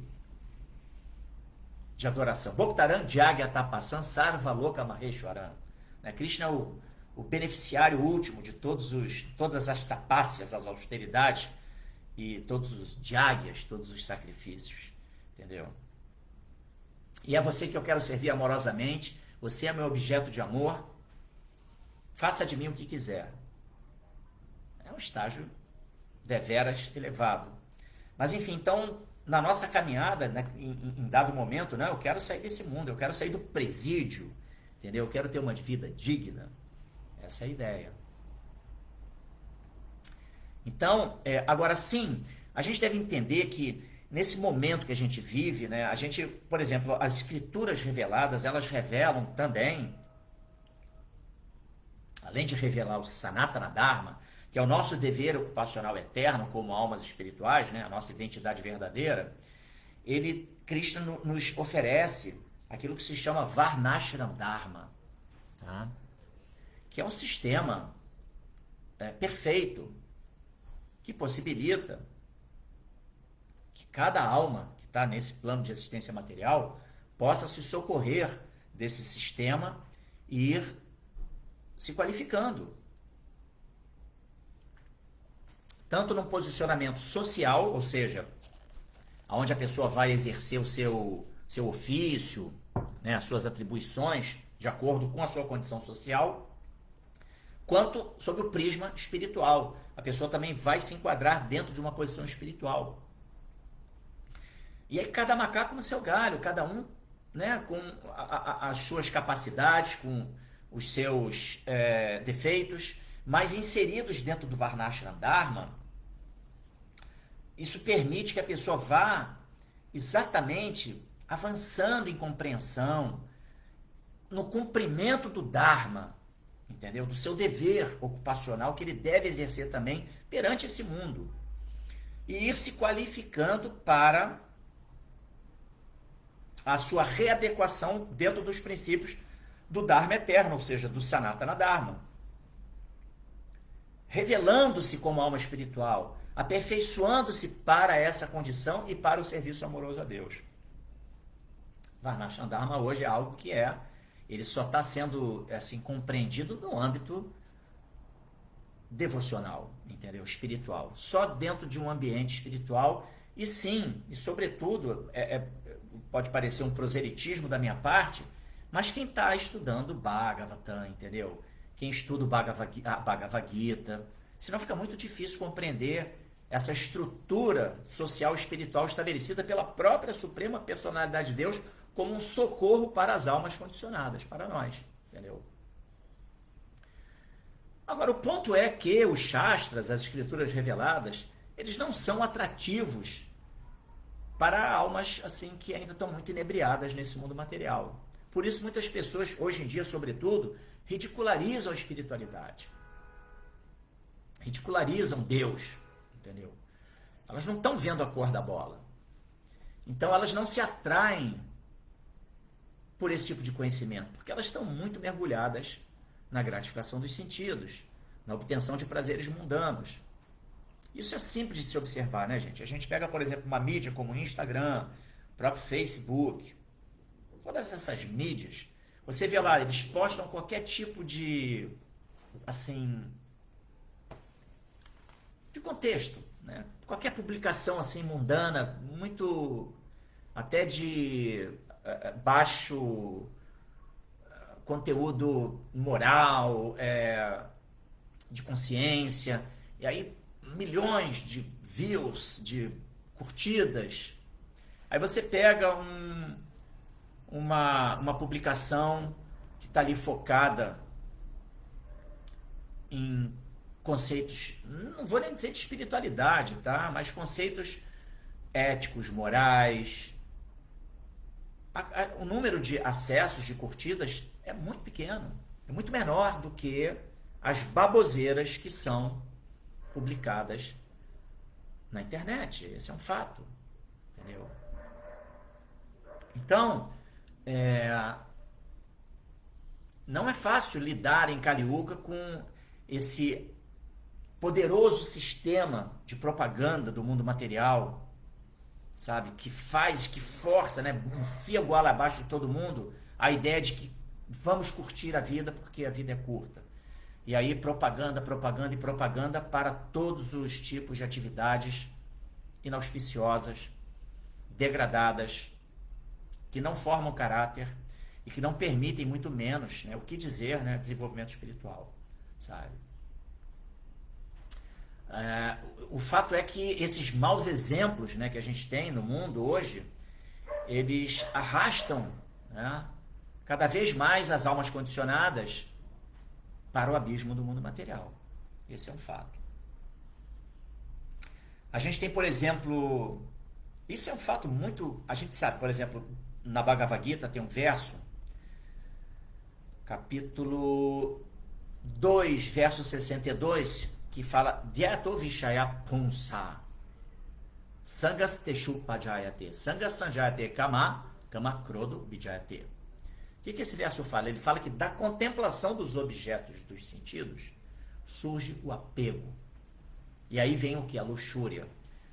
adoração. Bhaktaran Jagya Tapassan Sarva Loka Maheshwaran. Krishna é o beneficiário último de todas as tapácias, as austeridades e todos os jagyas, todos os sacrifícios. Entendeu? E é você que eu quero servir amorosamente. Você é meu objeto de amor. Faça de mim o que quiser. É um estágio deveras elevado. Mas enfim, então, na nossa caminhada, em dado momento, eu quero sair desse mundo, eu quero sair do presídio, entendeu? Eu quero ter uma vida digna. Essa é a ideia. Então, agora sim, a gente deve entender que nesse momento que a gente vive, né, a gente, por exemplo, as escrituras reveladas, elas revelam também, além de revelar o Sanatana Dharma, que é o nosso dever ocupacional eterno como almas espirituais, né, a nossa identidade verdadeira, Krishna nos oferece aquilo que se chama Varnashram Dharma, tá? Que é um sistema perfeito que possibilita que cada alma que está nesse plano de existência material possa se socorrer desse sistema e ir se qualificando. Tanto no posicionamento social, ou seja, onde a pessoa vai exercer o seu ofício, né, as suas atribuições, de acordo com a sua condição social, quanto sob o prisma espiritual. A pessoa também vai se enquadrar dentro de uma posição espiritual. E aí cada macaco no seu galho, cada um, né, com as suas capacidades, com os seus defeitos, mas inseridos dentro do Varnashram Dharma. Isso permite que a pessoa vá exatamente avançando em compreensão, no cumprimento do Dharma, entendeu? Do seu dever ocupacional que ele deve exercer também perante esse mundo. E ir se qualificando para a sua readequação dentro dos princípios do Dharma eterno, ou seja, do Sanatana Dharma. Revelando-se como alma espiritual, aperfeiçoando-se para essa condição e para o serviço amoroso a Deus. Varnashram Dharma hoje é algo que ele só está sendo assim compreendido no âmbito devocional, entendeu? Espiritual. Só dentro de um ambiente espiritual e sim, e sobretudo, pode parecer um proselitismo da minha parte, mas quem está estudando Bhagavatam, entendeu? Quem estuda o Bhagavad Gita, senão fica muito difícil compreender essa estrutura social e espiritual estabelecida pela própria Suprema Personalidade de Deus como um socorro para as almas condicionadas, para nós, entendeu? Agora, o ponto é que os Shastras, as escrituras reveladas, eles não são atrativos para almas assim que ainda estão muito inebriadas nesse mundo material. Por isso, muitas pessoas, hoje em dia, sobretudo, ridicularizam a espiritualidade. Ridicularizam Deus, entendeu? Elas não estão vendo a cor da bola. Então, elas não se atraem por esse tipo de conhecimento, porque elas estão muito mergulhadas na gratificação dos sentidos, na obtenção de prazeres mundanos. Isso é simples de se observar, né, gente? A gente pega, por exemplo, uma mídia como o Instagram, o próprio Facebook, todas essas mídias, você vê lá, eles postam qualquer tipo de, assim, de contexto, né? Qualquer publicação assim mundana, muito até de baixo conteúdo moral, de consciência, e aí milhões de views, de curtidas. Aí você pega uma publicação que está ali focada em conceitos, não vou nem dizer de espiritualidade, tá? Mas conceitos éticos, morais. O número de acessos, de curtidas é muito pequeno, é muito menor do que as baboseiras que são publicadas na internet. Esse é um fato, entendeu? Então, não é fácil lidar em Kali Yuga com esse poderoso sistema de propaganda do mundo material, sabe? Que força, né? Enfia goela abaixo de todo mundo a ideia de que vamos curtir a vida porque a vida é curta. E aí propaganda, propaganda e propaganda para todos os tipos de atividades inauspiciosas, degradadas, que não formam caráter e que não permitem muito menos, né, o que dizer, né, desenvolvimento espiritual, sabe? O fato é que esses maus exemplos, né, que a gente tem no mundo hoje, eles arrastam, né, cada vez mais as almas condicionadas para o abismo do mundo material. Esse é um fato. A gente tem, por exemplo, Isso é um fato muito... A gente sabe, por exemplo, na Bhagavad Gita tem um verso, capítulo 2, verso 62, que fala Dhyato Vishaya Punsa Sangas Teshu Pajayate Sangas Sanjayate Kama Kama Krodo Vijayate. O que esse verso fala? Ele fala que da contemplação dos objetos dos sentidos surge o apego. E aí vem o que? A luxúria.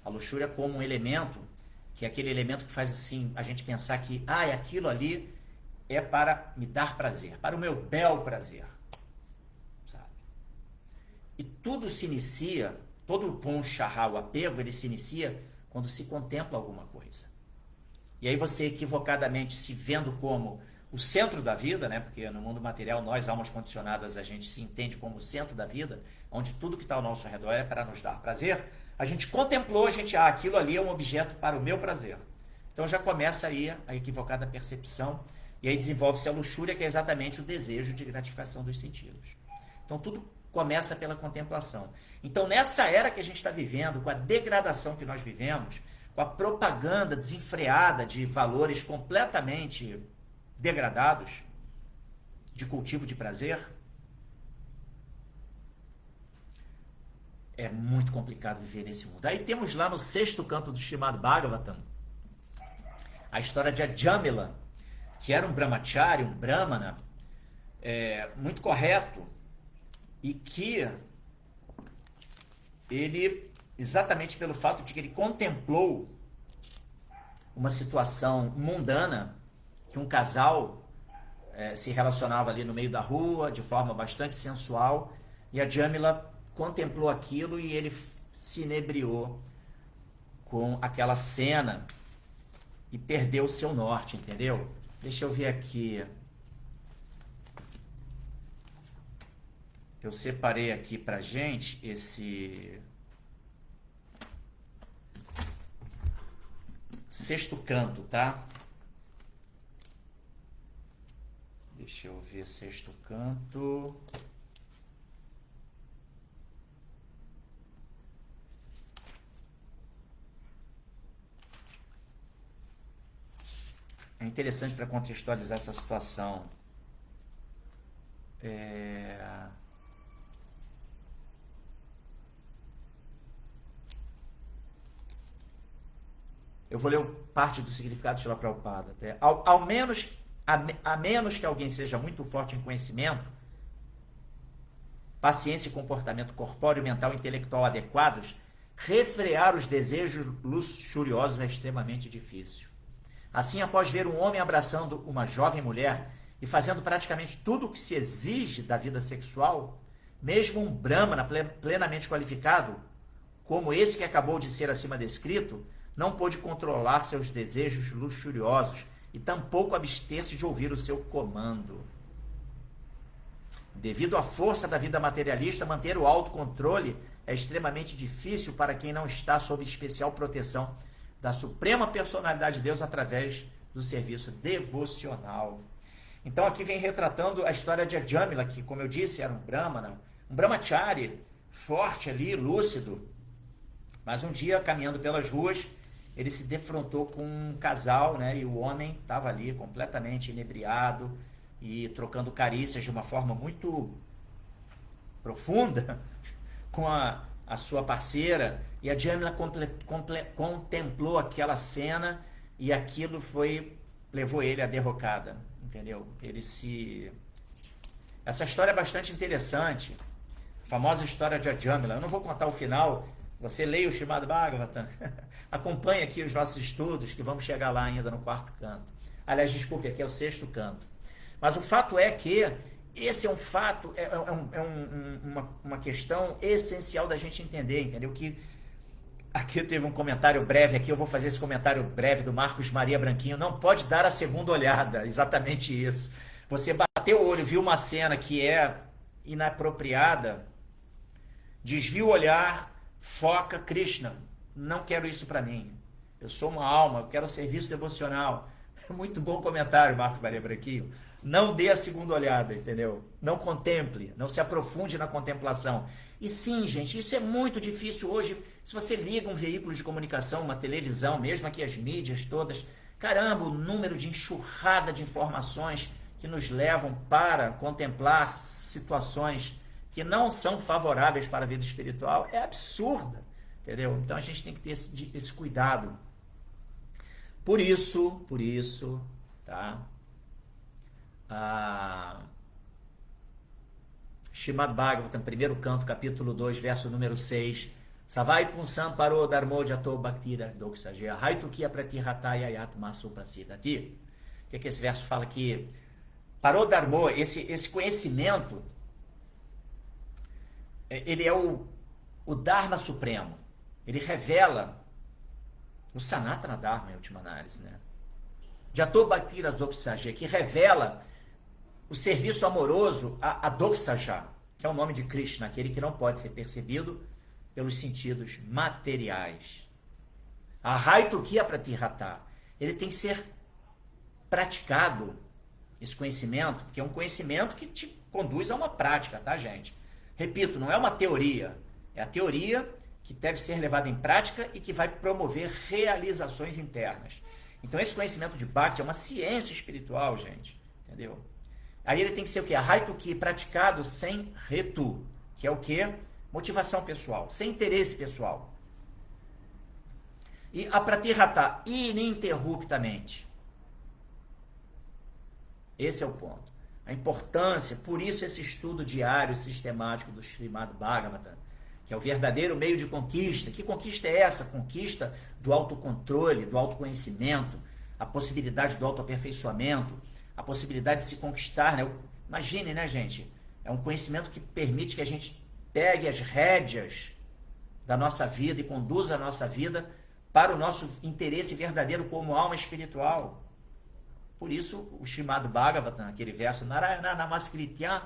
A luxúria como um elemento, que é aquele elemento que faz assim, a gente pensar que aquilo ali é para me dar prazer, para o meu bel prazer. Sabe? E tudo se inicia, todo o ponchahá, o apego, ele se inicia quando se contempla alguma coisa. E aí você equivocadamente se vendo como o centro da vida, né? Porque no mundo material nós, almas condicionadas, a gente se entende como o centro da vida, onde tudo que está ao nosso redor é para nos dar prazer. A gente contemplou, aquilo ali é um objeto para o meu prazer. Então já começa aí a equivocada percepção e aí desenvolve-se a luxúria, que é exatamente o desejo de gratificação dos sentidos. Então tudo começa pela contemplação. Então nessa era que a gente está vivendo, com a degradação que nós vivemos, com a propaganda desenfreada de valores completamente degradados, de cultivo de prazer, é muito complicado viver nesse mundo. Aí temos lá no 6º canto do Srimad Bhagavatam a história de Ajamila, que era um brahmachari, um brahmana, muito correto, e que ele, exatamente pelo fato de que ele contemplou uma situação mundana, que um casal se relacionava ali no meio da rua, de forma bastante sensual, e a Jamila contemplou aquilo e ele se inebriou com aquela cena e perdeu o seu norte, entendeu? Deixa eu ver aqui. Eu separei aqui pra gente esse 6º canto, tá? Deixa eu ver 6º canto. É interessante para contextualizar essa situação. Eu vou ler parte do significado de Srila Prabhupada. A menos que alguém seja muito forte em conhecimento, paciência e comportamento corpóreo, mental e intelectual adequados, refrear os desejos luxuriosos é extremamente difícil. Assim, após ver um homem abraçando uma jovem mulher e fazendo praticamente tudo o que se exige da vida sexual, mesmo um brahmana plenamente qualificado, como esse que acabou de ser acima descrito, não pôde controlar seus desejos luxuriosos e tampouco abster-se de ouvir o seu comando. Devido à força da vida materialista, manter o autocontrole é extremamente difícil para quem não está sob especial proteção da Suprema Personalidade de Deus através do serviço devocional. Então aqui vem retratando a história de Ajamila, que, como eu disse, era um brahmana, um brahmachari, forte ali, lúcido. Mas um dia, caminhando pelas ruas, ele se defrontou com um casal, né? E o homem estava ali completamente inebriado e trocando carícias de uma forma muito profunda com a sua parceira. E a Jamila contemplou aquela cena e aquilo levou ele à derrocada, entendeu? Essa história é bastante interessante, a famosa história de Ajamila. Eu não vou contar o final, você leia o Srimad Bhagavatam, acompanhe aqui os nossos estudos, que vamos chegar lá ainda no 4º canto. Aliás, desculpe, aqui é o 6º canto. Mas o fato é que esse é um fato, uma questão essencial da gente entender, entendeu? Que aqui teve um comentário breve, aqui eu vou fazer esse comentário breve do Marcos Maria Branquinho, não pode dar a segunda olhada, exatamente isso. Você bateu o olho, viu uma cena que é inapropriada, desvia o olhar, foca, Krishna, não quero isso para mim. Eu sou uma alma, eu quero serviço devocional. Muito bom comentário, Marcos Maria Branquinho. Não dê a segunda olhada, entendeu? Não contemple, não se aprofunde na contemplação. E sim, gente, isso é muito difícil hoje. Se você liga um veículo de comunicação, uma televisão, mesmo aqui as mídias todas, caramba, o número de enxurrada de informações que nos levam para contemplar situações que não são favoráveis para a vida espiritual é absurda, entendeu? Então a gente tem que ter esse cuidado. Por isso, tá? Srimad Bhagavatam, primeiro canto, capítulo 2, verso número 6. Savai punsam paro dharmo jato bhaktira doxaja haitukia pratihataya yatma suprasidati. O que esse verso fala aqui? Paro dharmo, esse conhecimento, ele é o Dharma Supremo. Ele revela o Sanatana Dharma, em última análise, né? Jato bhaktira doxaja, que revela o serviço amoroso a Doxaja, que é o nome de Krishna, aquele que não pode ser percebido pelos sentidos materiais. A Haitukia Pratihata, ele tem que ser praticado, esse conhecimento, porque é um conhecimento que te conduz a uma prática, tá, gente? Repito, não é uma teoria, é a teoria que deve ser levada em prática e que vai promover realizações internas. Então esse conhecimento de Bhakti é uma ciência espiritual, gente, entendeu? Aí ele tem que ser o quê? A Haituki, praticado sem retu, que é o quê? Motivação pessoal, sem interesse pessoal. E a Pratihata, ininterruptamente. Esse é o ponto. A importância, por isso esse estudo diário, sistemático do Srimad Bhagavatam, que é o verdadeiro meio de conquista. Que conquista é essa? Conquista do autocontrole, do autoconhecimento, a possibilidade do autoaperfeiçoamento, a possibilidade de se conquistar, né? Imagine, né, gente? É um conhecimento que permite que a gente pegue as rédeas da nossa vida e conduza a nossa vida para o nosso interesse verdadeiro como alma espiritual. Por isso, o Srimad Bhagavatam, aquele verso, Narayana Namaskritya,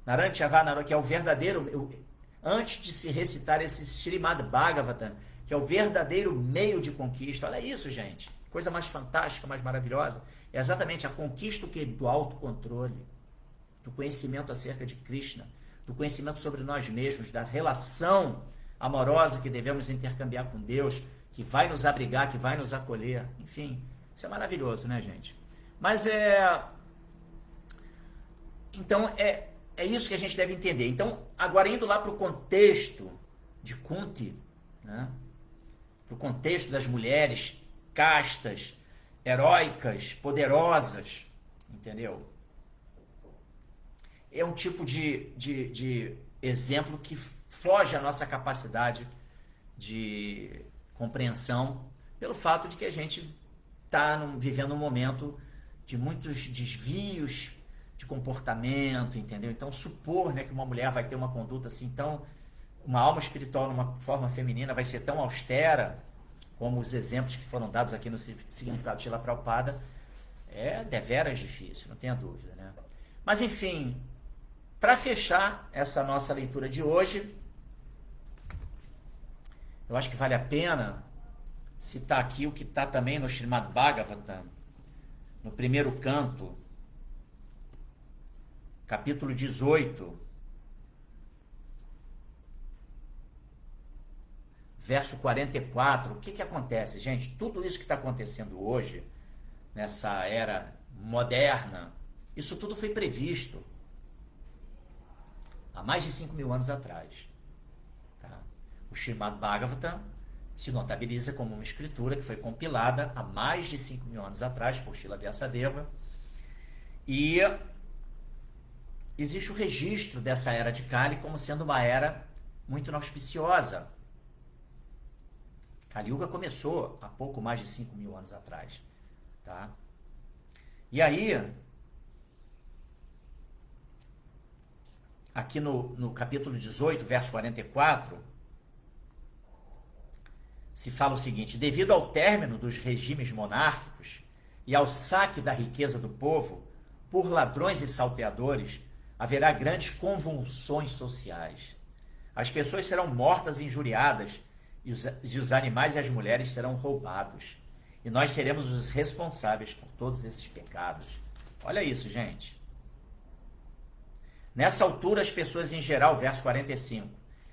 Narantyava, que é o verdadeiro, antes de se recitar esse Srimad Bhagavatam, que é o verdadeiro meio de conquista. Olha isso, gente. Coisa mais fantástica, mais maravilhosa. É exatamente a conquista do autocontrole, do conhecimento acerca de Krishna, do conhecimento sobre nós mesmos, da relação amorosa que devemos intercambiar com Deus, que vai nos abrigar, que vai nos acolher. Enfim, isso é maravilhoso, né, gente? Mas então é isso que a gente deve entender. Então, agora indo lá para o contexto de Kunti, né? Para o contexto das mulheres castas, heróicas, poderosas, entendeu? É um tipo de exemplo que foge à nossa capacidade de compreensão pelo fato de que a gente está vivendo um momento de muitos desvios de comportamento, entendeu? Então, supor, né, que uma mulher vai ter uma conduta assim tão... uma alma espiritual numa forma feminina vai ser tão austera como os exemplos que foram dados aqui no significado de Srila Prabhupada, é deveras difícil, não tenha dúvida, né? Mas, enfim, para fechar essa nossa leitura de hoje, eu acho que vale a pena citar aqui o que está também no Srimad Bhagavatam, no primeiro canto, capítulo 18, verso 44. O que acontece, gente? Tudo isso que está acontecendo hoje, nessa era moderna, isso tudo foi previsto há mais de 5.000 anos atrás. Tá? O Srimad Bhagavatam se notabiliza como uma escritura que foi compilada há mais de 5.000 anos atrás por Srila Vyasadeva, e existe o registro dessa era de Kali como sendo uma era muito inauspiciosa. Kali Yuga começou há pouco mais de 5.000 anos atrás. Tá? E aí, aqui no capítulo 18, verso 44, se fala o seguinte: devido ao término dos regimes monárquicos e ao saque da riqueza do povo por ladrões e salteadores, haverá grandes convulsões sociais. As pessoas serão mortas e injuriadas, e os animais e as mulheres serão roubados. e nós seremos os responsáveis por todos esses pecados. Olha isso, gente. Nessa altura, as pessoas em geral, verso 45,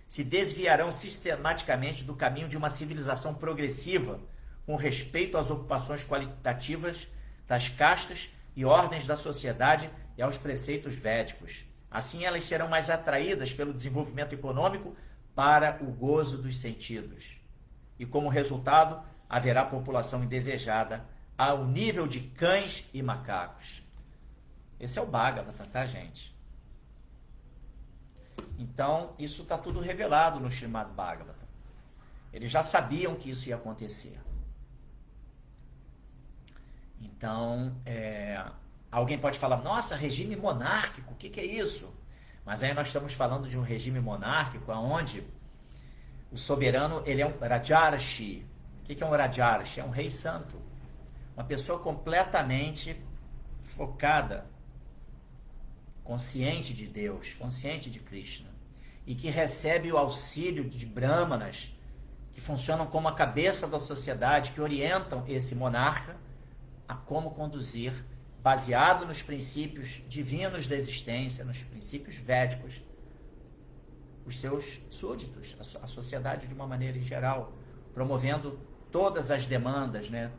se desviarão sistematicamente do caminho de uma civilização progressiva com respeito às ocupações qualitativas das castas e ordens da sociedade e aos preceitos védicos. Assim, elas serão mais atraídas pelo desenvolvimento econômico para o gozo dos sentidos. E, como resultado, haverá população indesejada ao nível de cães e macacos. Esse é o Bhagavata, tá, gente? Então, isso está tudo revelado no Srimad Bhagavatam. Eles já sabiam que isso ia acontecer. Então, alguém pode falar, nossa, regime monárquico, o que é isso? Mas aí nós estamos falando de um regime monárquico onde o soberano, ele é um Rajarshi. O que é um Rajarshi? É um rei santo. Uma pessoa completamente focada, consciente de Deus, consciente de Krishna. E que recebe o auxílio de brahmanas, que funcionam como a cabeça da sociedade, que orientam esse monarca a como conduzir, baseado nos princípios divinos da existência, nos princípios védicos, os seus súditos, a sociedade de uma maneira em geral, promovendo todas as demandas, né,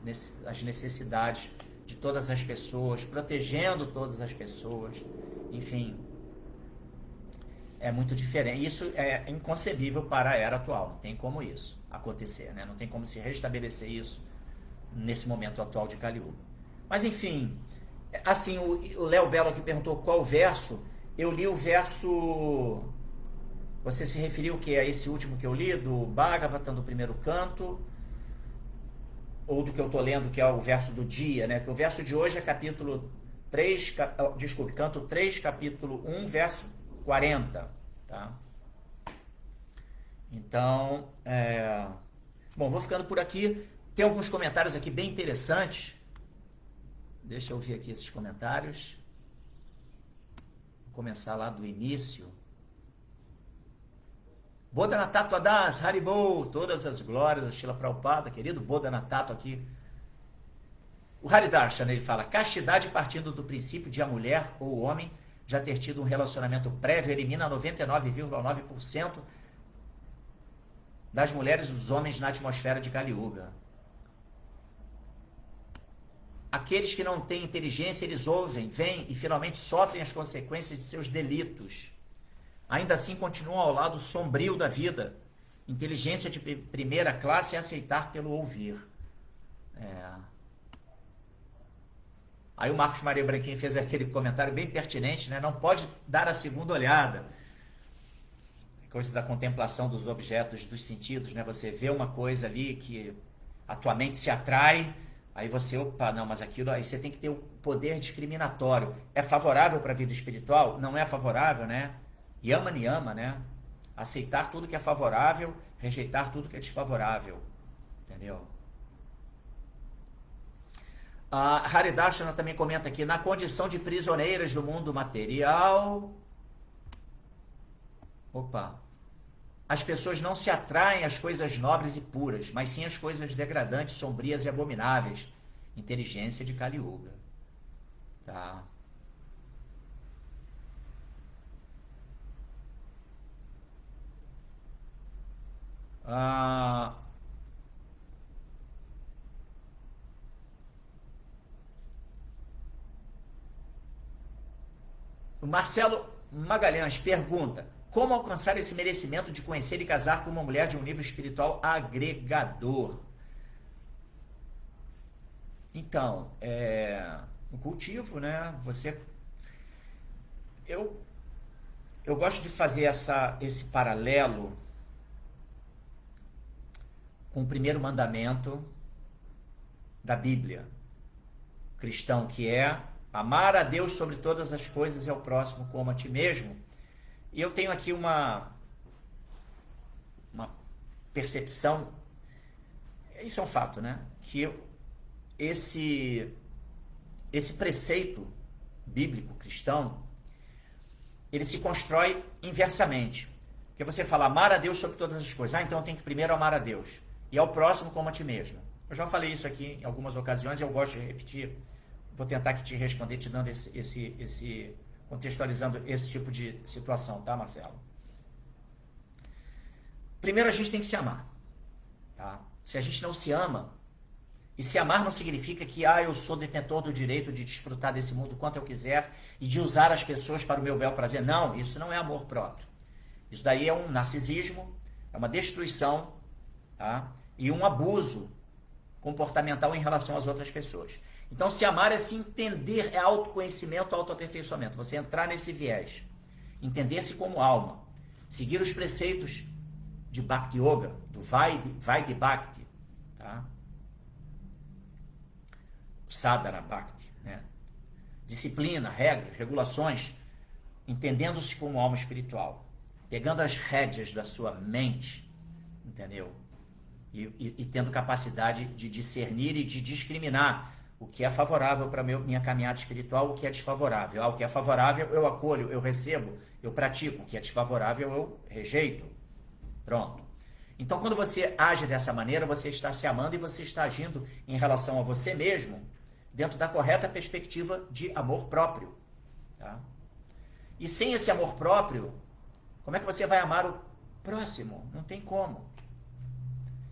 as necessidades de todas as pessoas, protegendo todas as pessoas, enfim, é muito diferente. Isso é inconcebível para a era atual, não tem como isso acontecer, né? Não tem como se restabelecer isso nesse momento atual de Kali Yuga. Mas enfim, assim, o Léo Belo aqui perguntou qual verso. Eu li o verso... Você se referiu o que a esse último que eu li, do Bhagavatam, do primeiro canto, ou do que eu estou lendo, que é o verso do dia, né? Que o verso de hoje é capítulo 3, canto 3, capítulo 1, verso 40, tá? Então, bom, vou ficando por aqui. Tem alguns comentários aqui bem interessantes. Deixa eu ver aqui esses comentários. Vou começar lá do início. Bodhanatattva Das, Haribol, todas as glórias a Srila Prabhupada, querido Bodhanatattva aqui. O Haridarshan, ele fala, castidade partindo do princípio de a mulher ou o homem já ter tido um relacionamento prévio elimina 99,9% das mulheres e dos homens na atmosfera de Kali Yuga. Aqueles que não têm inteligência, eles ouvem, veem e finalmente sofrem as consequências de seus delitos. Ainda assim continuam ao lado sombrio da vida. Inteligência de primeira classe é aceitar pelo ouvir. Aí o Marcos Maria Branquinho fez aquele comentário bem pertinente, né? Não pode dar a segunda olhada. Coisa da contemplação dos objetos, dos sentidos, né? Você vê uma coisa ali que a tua mente se atrai, aí você, opa, não, mas aquilo, aí você tem que ter o poder discriminatório. É favorável para a vida espiritual? Não é favorável, né? Yama niyama, né? Aceitar tudo que é favorável, rejeitar tudo que é desfavorável. Entendeu? A Haridarshana também comenta aqui, na condição de prisioneiras do mundo material, as pessoas não se atraem às coisas nobres e puras, mas sim às coisas degradantes, sombrias e abomináveis. Inteligência de Kali Yuga. Tá? O Marcelo Magalhães pergunta, como alcançar esse merecimento de conhecer e casar com uma mulher de um nível espiritual agregador? Então, um cultivo, né? Eu gosto de fazer esse paralelo com o primeiro mandamento da Bíblia cristão, que é amar a Deus sobre todas as coisas e ao próximo como a ti mesmo. E eu tenho aqui uma percepção, isso é um fato, né? Que esse preceito bíblico cristão, ele se constrói inversamente. Porque você fala amar a Deus sobre todas as coisas. Então eu tenho que primeiro amar a Deus e ao próximo como a ti mesmo. Eu já falei isso aqui em algumas ocasiões e eu gosto de repetir. Vou tentar aqui te responder, te dando contextualizando esse tipo de situação, tá, Marcelo? Primeiro a gente tem que se amar, tá? Se a gente não se ama, e se amar não significa que eu sou detentor do direito de desfrutar desse mundo quanto eu quiser e de usar as pessoas para o meu bel prazer. Não, isso não é amor próprio. Isso daí é um narcisismo, é uma destruição, tá? E um abuso comportamental em relação às outras pessoas. Então, se amar é se entender, é autoconhecimento, autoaperfeiçoamento. Você entrar nesse viés, entender-se como alma, seguir os preceitos de Bhakti Yoga, do Vaidhi Bhakti, tá? Sadhana Bhakti, né? Disciplina, regras, regulações, entendendo-se como alma espiritual, pegando as rédeas da sua mente, entendeu? E tendo capacidade de discernir e de discriminar o que é favorável para minha caminhada espiritual, o que é desfavorável. O que é favorável eu acolho, eu recebo, eu pratico. O que é desfavorável eu rejeito. Pronto. Então, quando você age dessa maneira, você está se amando e você está agindo em relação a você mesmo dentro da correta perspectiva de amor próprio. Tá? E sem esse amor próprio, como é que você vai amar o próximo? Não tem como.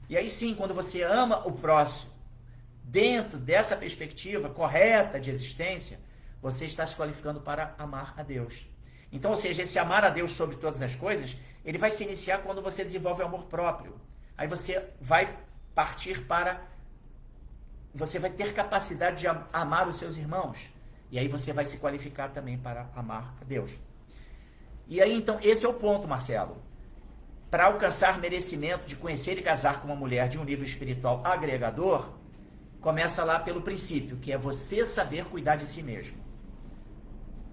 E aí sim, quando você ama o próximo, dentro dessa perspectiva correta de existência, você está se qualificando para amar a Deus. Então, ou seja, esse amar a Deus sobre todas as coisas, ele vai se iniciar quando você desenvolve o amor próprio. Aí você vai partir para... Você vai ter capacidade de amar os seus irmãos. E aí você vai se qualificar também para amar a Deus. E aí, então, esse é o ponto, Marcelo. Para alcançar merecimento de conhecer e casar com uma mulher de um nível espiritual agregador, começa lá pelo princípio, que é você saber cuidar de si mesmo.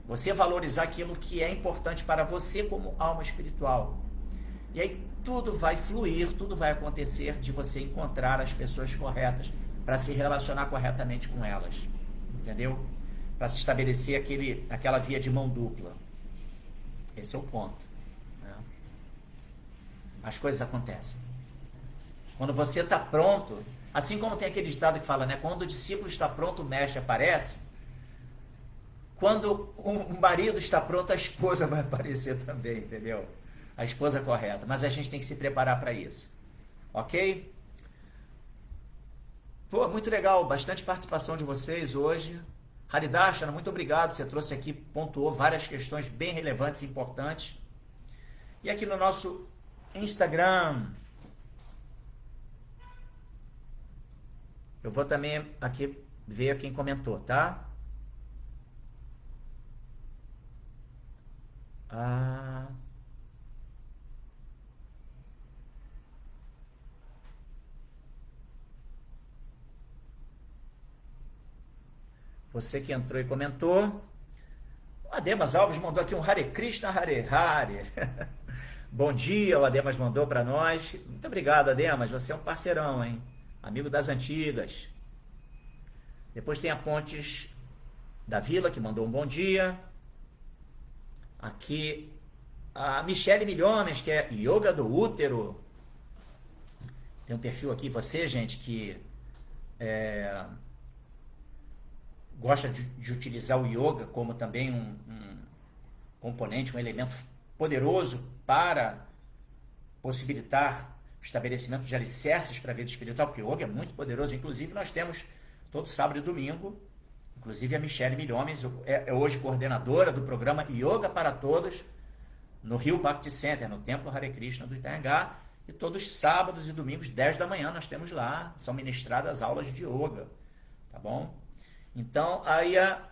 Você valorizar aquilo que é importante para você como alma espiritual. E aí tudo vai fluir, tudo vai acontecer de você encontrar as pessoas corretas para se relacionar corretamente com elas. Entendeu? Para se estabelecer aquela via de mão dupla. Esse é o ponto. Né? As coisas acontecem. Quando você está pronto, assim como tem aquele ditado que fala, né? Quando o discípulo está pronto, o mestre aparece. Quando o marido está pronto, a esposa vai aparecer também, entendeu? A esposa correta. Mas a gente tem que se preparar para isso. Ok? Pô, muito legal. Bastante participação de vocês hoje. Haridashana, muito obrigado. Você trouxe aqui, pontuou várias questões bem relevantes e importantes. E aqui no nosso Instagram, eu vou também aqui ver quem comentou, tá? Você que entrou e comentou. O Ademas Alves mandou aqui um Hare Krishna, Hare Hare. Bom dia, o Ademas mandou para nós. Muito obrigado, Ademas. Você é um parceirão, hein? Amigo das antigas. Depois tem a Pontes da Vila, que mandou um bom dia. Aqui a Michele Milhomes, que é Yoga do Útero. Tem um perfil aqui, você, gente, que gosta de utilizar o yoga como também um componente, um elemento poderoso para possibilitar o estabelecimento de alicerces para a vida espiritual, porque o yoga é muito poderoso. Inclusive, nós temos todo sábado e domingo, inclusive a Michele Milhomes é hoje coordenadora do programa Yoga para Todos, no Rio Bhakti Center, no Templo Hare Krishna do Itanhangá, e todos os sábados e domingos, 10 da manhã, nós temos lá, são ministradas aulas de yoga, tá bom? Então, aí a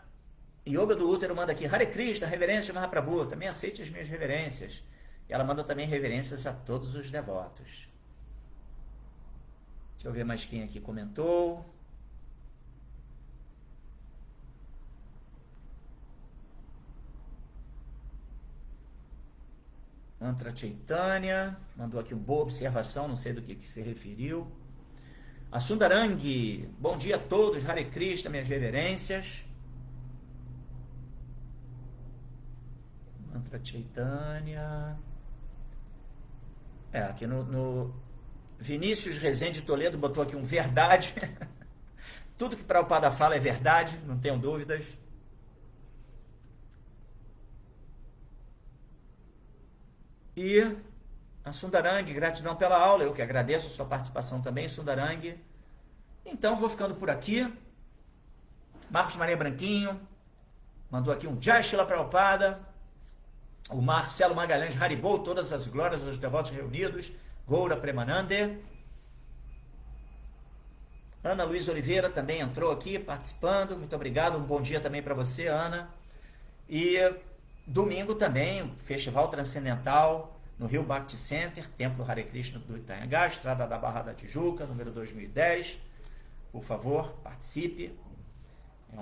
Yoga do Útero manda aqui, Hare Krishna, reverência Mahaprabhu, também aceite as minhas reverências. E ela manda também reverências a todos os devotos. Deixa eu ver mais quem aqui comentou. Mantra Chaitanya mandou aqui uma boa observação, não sei do que se referiu. A Sundarangi, bom dia a todos, Hare Krishna, minhas reverências. Mantra Chaitanya. Aqui no Vinícius Rezende Toledo botou aqui um verdade. Tudo que Prabhupada fala é verdade, não tenho dúvidas. E a Sundarang, gratidão pela aula, eu que agradeço a sua participação também, Sundarang. Então, vou ficando por aqui. Marcos Maria Branquinho mandou aqui um Jai Shila Prabhupada. O Marcelo Magalhães Haribou, todas as glórias aos devotos reunidos. Goura Premanande. Ana Luiz Oliveira também entrou aqui participando. Muito obrigado. Um bom dia também para você, Ana. E domingo também, o Festival Transcendental no Rio Bhakti Center, Templo Hare Krishna do Itanhangá, Estrada da Barra da Tijuca, número 2010. Por favor, participe. É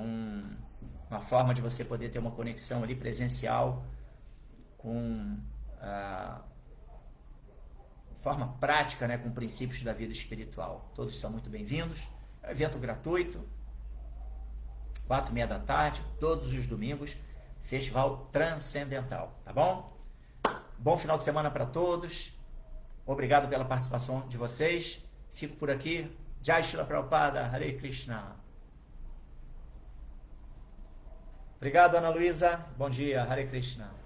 uma forma de você poder ter uma conexão ali presencial com forma prática, né, com princípios da vida espiritual. Todos são muito bem-vindos. É um evento gratuito, 4h30 da tarde, todos os domingos, Festival Transcendental, tá bom? Bom final de semana para todos. Obrigado pela participação de vocês. Fico por aqui. Jai Shila Prabhupada, Hare Krishna. Obrigado, Ana Luísa. Bom dia, Hare Krishna.